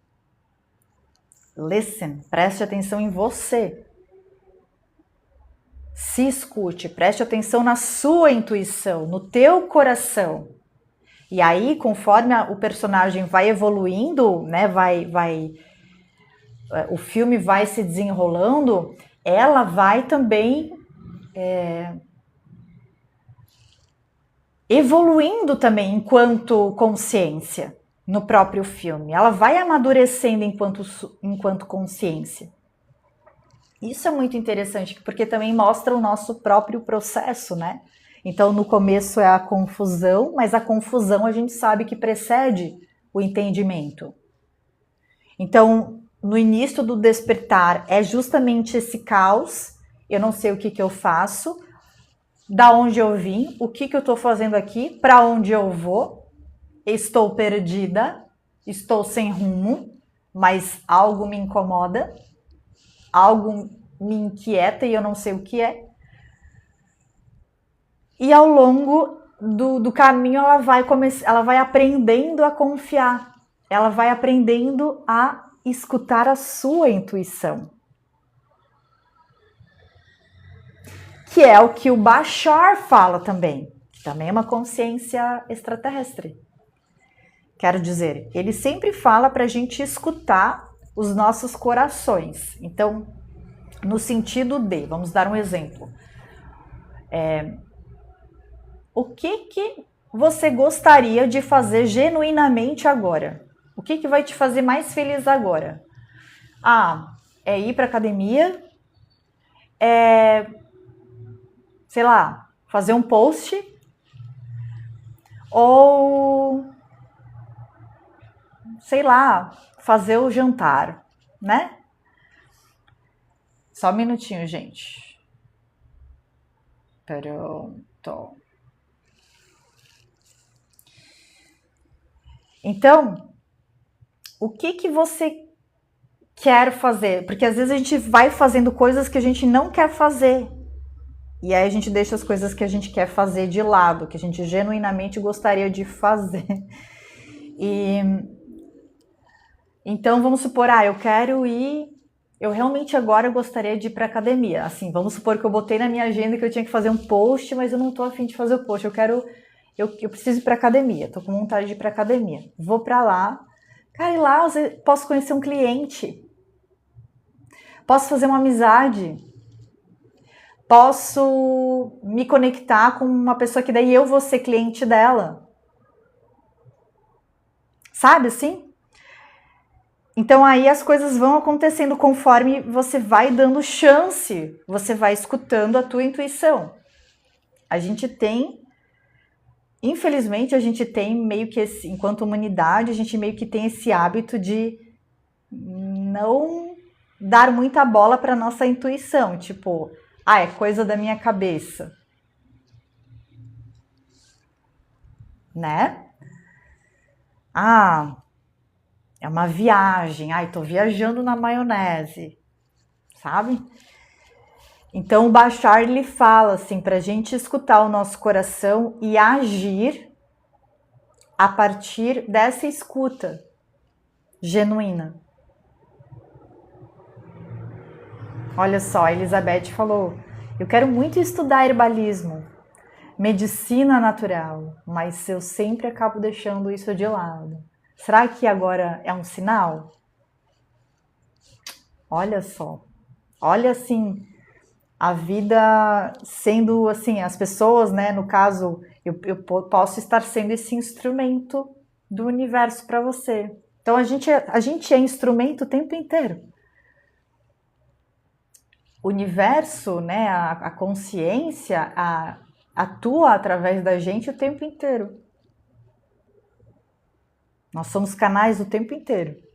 Listen, preste atenção em você. Se escute, preste atenção na sua intuição, no teu coração. E aí, conforme o personagem vai evoluindo, né? O filme vai se desenrolando, ela vai também evoluindo também enquanto consciência no próprio filme. Ela vai amadurecendo enquanto consciência. Isso é muito interessante, porque também mostra o nosso próprio processo, né? Então, no começo é a confusão, mas a confusão a gente sabe que precede o entendimento. Então, no início do despertar é justamente esse caos, eu não sei o que eu faço, da onde eu vim, o que eu estou fazendo aqui, para onde eu vou, estou perdida, estou sem rumo, mas algo me incomoda, algo me inquieta e eu não sei o que é. E ao longo do caminho ela vai aprendendo a confiar, ela vai aprendendo a escutar a sua intuição. Que é o que o Bashar fala também, que também é uma consciência extraterrestre. Quero dizer, ele sempre fala para a gente escutar os nossos corações. Então, no sentido de, vamos dar um exemplo. O que você gostaria de fazer genuinamente agora? O que vai te fazer mais feliz agora? É ir para academia, sei lá, fazer um post, ou, sei lá, fazer o jantar, né? Só um minutinho, gente. Pronto. Então, o que você quer fazer? Porque às vezes a gente vai fazendo coisas que a gente não quer fazer. E aí a gente deixa as coisas que a gente quer fazer de lado, que a gente genuinamente gostaria de fazer. Então, vamos supor, eu realmente agora gostaria de ir para academia. Assim, vamos supor que eu botei na minha agenda que eu tinha que fazer um post, mas eu não tô a fim de fazer o post. Eu preciso ir para academia, tô com vontade de ir para academia. Vou para lá. Cara, e lá eu posso conhecer um cliente. Posso fazer uma amizade. Posso me conectar com uma pessoa que daí eu vou ser cliente dela. Sabe assim? Então aí as coisas vão acontecendo conforme você vai dando chance, você vai escutando a tua intuição. Infelizmente a gente tem meio que enquanto humanidade, a gente meio que tem esse hábito de não dar muita bola para nossa intuição, tipo, é coisa da minha cabeça. Né? É uma viagem. Tô viajando na maionese. Sabe? Então o Bashar, ele fala assim, pra gente escutar o nosso coração e agir a partir dessa escuta genuína. Olha só, a Elizabeth falou, eu quero muito estudar herbalismo. medicina natural, mas eu sempre acabo deixando isso de lado. Será que agora é um sinal? Olha só, olha assim, a vida sendo assim, as pessoas, né? No caso, eu posso estar sendo esse instrumento do universo para você. Então a gente é instrumento o tempo inteiro. O universo, né? A consciência atua através da gente o tempo inteiro. Nós somos canais o tempo inteiro.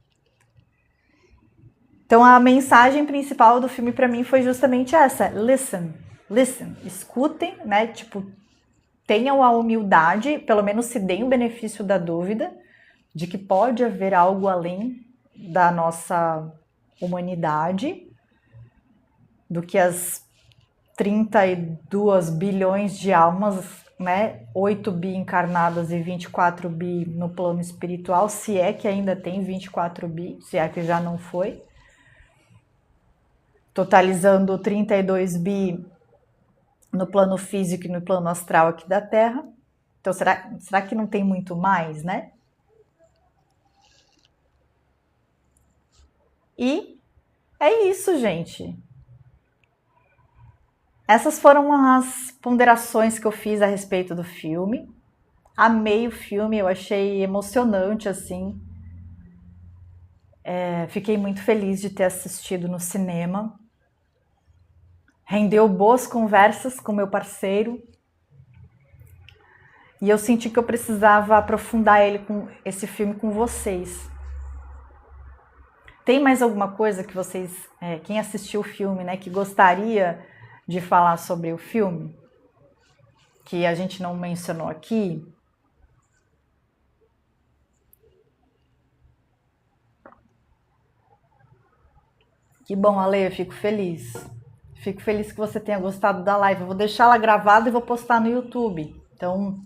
Então a mensagem principal do filme para mim foi justamente essa: listen, listen, escutem, né? Tipo, tenham a humildade, pelo menos se deem o benefício da dúvida de que pode haver algo além da nossa humanidade, do que as 32 bilhões de almas, né? 8 bi encarnadas e 24 bi no plano espiritual, se é que ainda tem 24 bi, se é que já não foi. Totalizando 32 bi no plano físico e no plano astral aqui da Terra. Então, será que não tem muito mais, né? E é isso, gente. Essas foram as ponderações que eu fiz a respeito do filme. Amei o filme, eu achei emocionante, assim. Fiquei muito feliz de ter assistido no cinema. Rendeu boas conversas com meu parceiro. E eu senti que eu precisava aprofundar esse filme com vocês. Tem mais alguma coisa que vocês, quem assistiu o filme, né, que gostaria de falar sobre o filme? Que a gente não mencionou aqui? Que bom, Ale, eu fico feliz. Fico feliz que você tenha gostado da live. Eu vou deixar ela gravada e vou postar no YouTube. Então,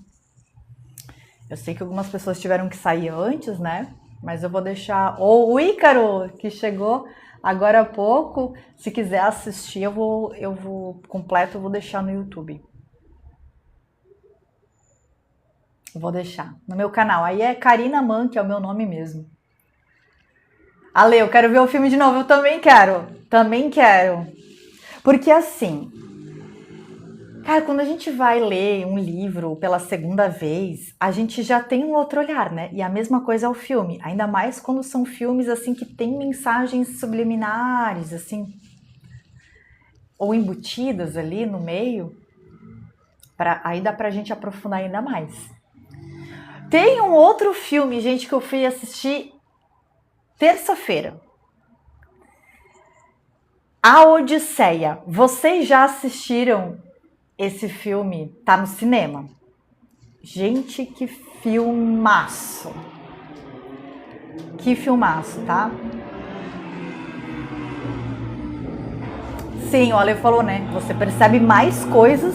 eu sei que algumas pessoas tiveram que sair antes, né? Mas eu vou deixar... Ou o Ícaro, que chegou agora há pouco. Se quiser assistir, eu vou completo, eu vou deixar no YouTube. Vou deixar no meu canal. Aí é Karina Man, que é o meu nome mesmo. Ale, eu quero ver o filme de novo. Eu também quero. Também quero. Porque assim... Cara, quando a gente vai ler um livro pela segunda vez, a gente já tem um outro olhar, né? E a mesma coisa é o filme. Ainda mais quando são filmes, assim, que tem mensagens subliminares, assim, ou embutidas ali no meio. Aí dá pra gente aprofundar ainda mais. Tem um outro filme, gente, que eu fui assistir terça-feira. A Odisseia. Vocês já assistiram esse filme? Tá no cinema. Gente, que filmaço. Que filmaço, tá? Sim, o Ale falou, né? Você percebe mais coisas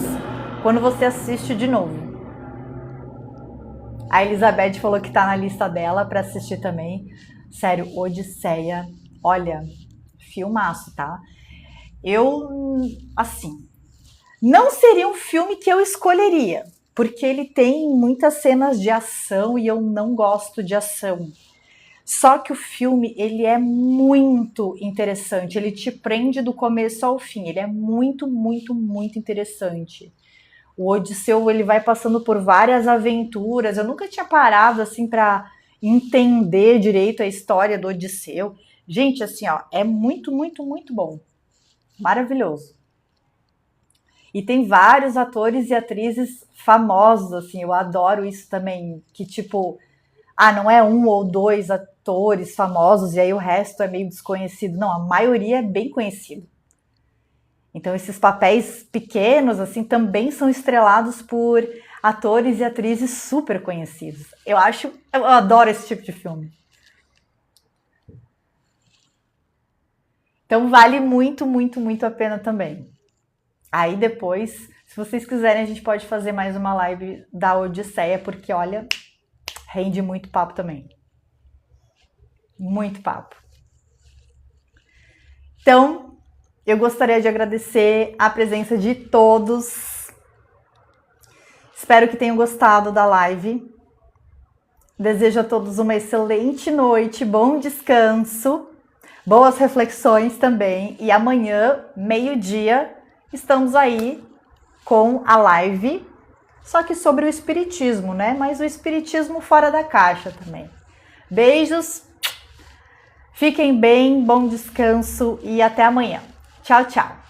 quando você assiste de novo. A Elizabeth falou que tá na lista dela pra assistir também. Sério, Odisseia. Olha, filmaço, tá? Assim, não seria um filme que eu escolheria, porque ele tem muitas cenas de ação e eu não gosto de ação. Só que o filme, ele é muito interessante, ele te prende do começo ao fim, ele é muito, muito, muito interessante. O Odisseu, ele vai passando por várias aventuras, eu nunca tinha parado assim para entender direito a história do Odisseu. Gente, assim, ó, é muito, muito, muito bom. Maravilhoso. E tem vários atores e atrizes famosos, assim, eu adoro isso também, que tipo, não é um ou dois atores famosos e aí o resto é meio desconhecido. Não, a maioria é bem conhecido. Então esses papéis pequenos, assim, também são estrelados por atores e atrizes super conhecidos. Eu adoro esse tipo de filme. Então vale muito, muito, muito a pena também. Aí depois, se vocês quiserem, a gente pode fazer mais uma live da Odisseia, porque olha, rende muito papo também. Muito papo. Então, eu gostaria de agradecer a presença de todos. Espero que tenham gostado da live. Desejo a todos uma excelente noite, bom descanso, boas reflexões também. E amanhã, meio-dia, estamos aí com a live, só que sobre o espiritismo, né? Mas o espiritismo fora da caixa também. Beijos, fiquem bem, bom descanso e até amanhã. Tchau, tchau.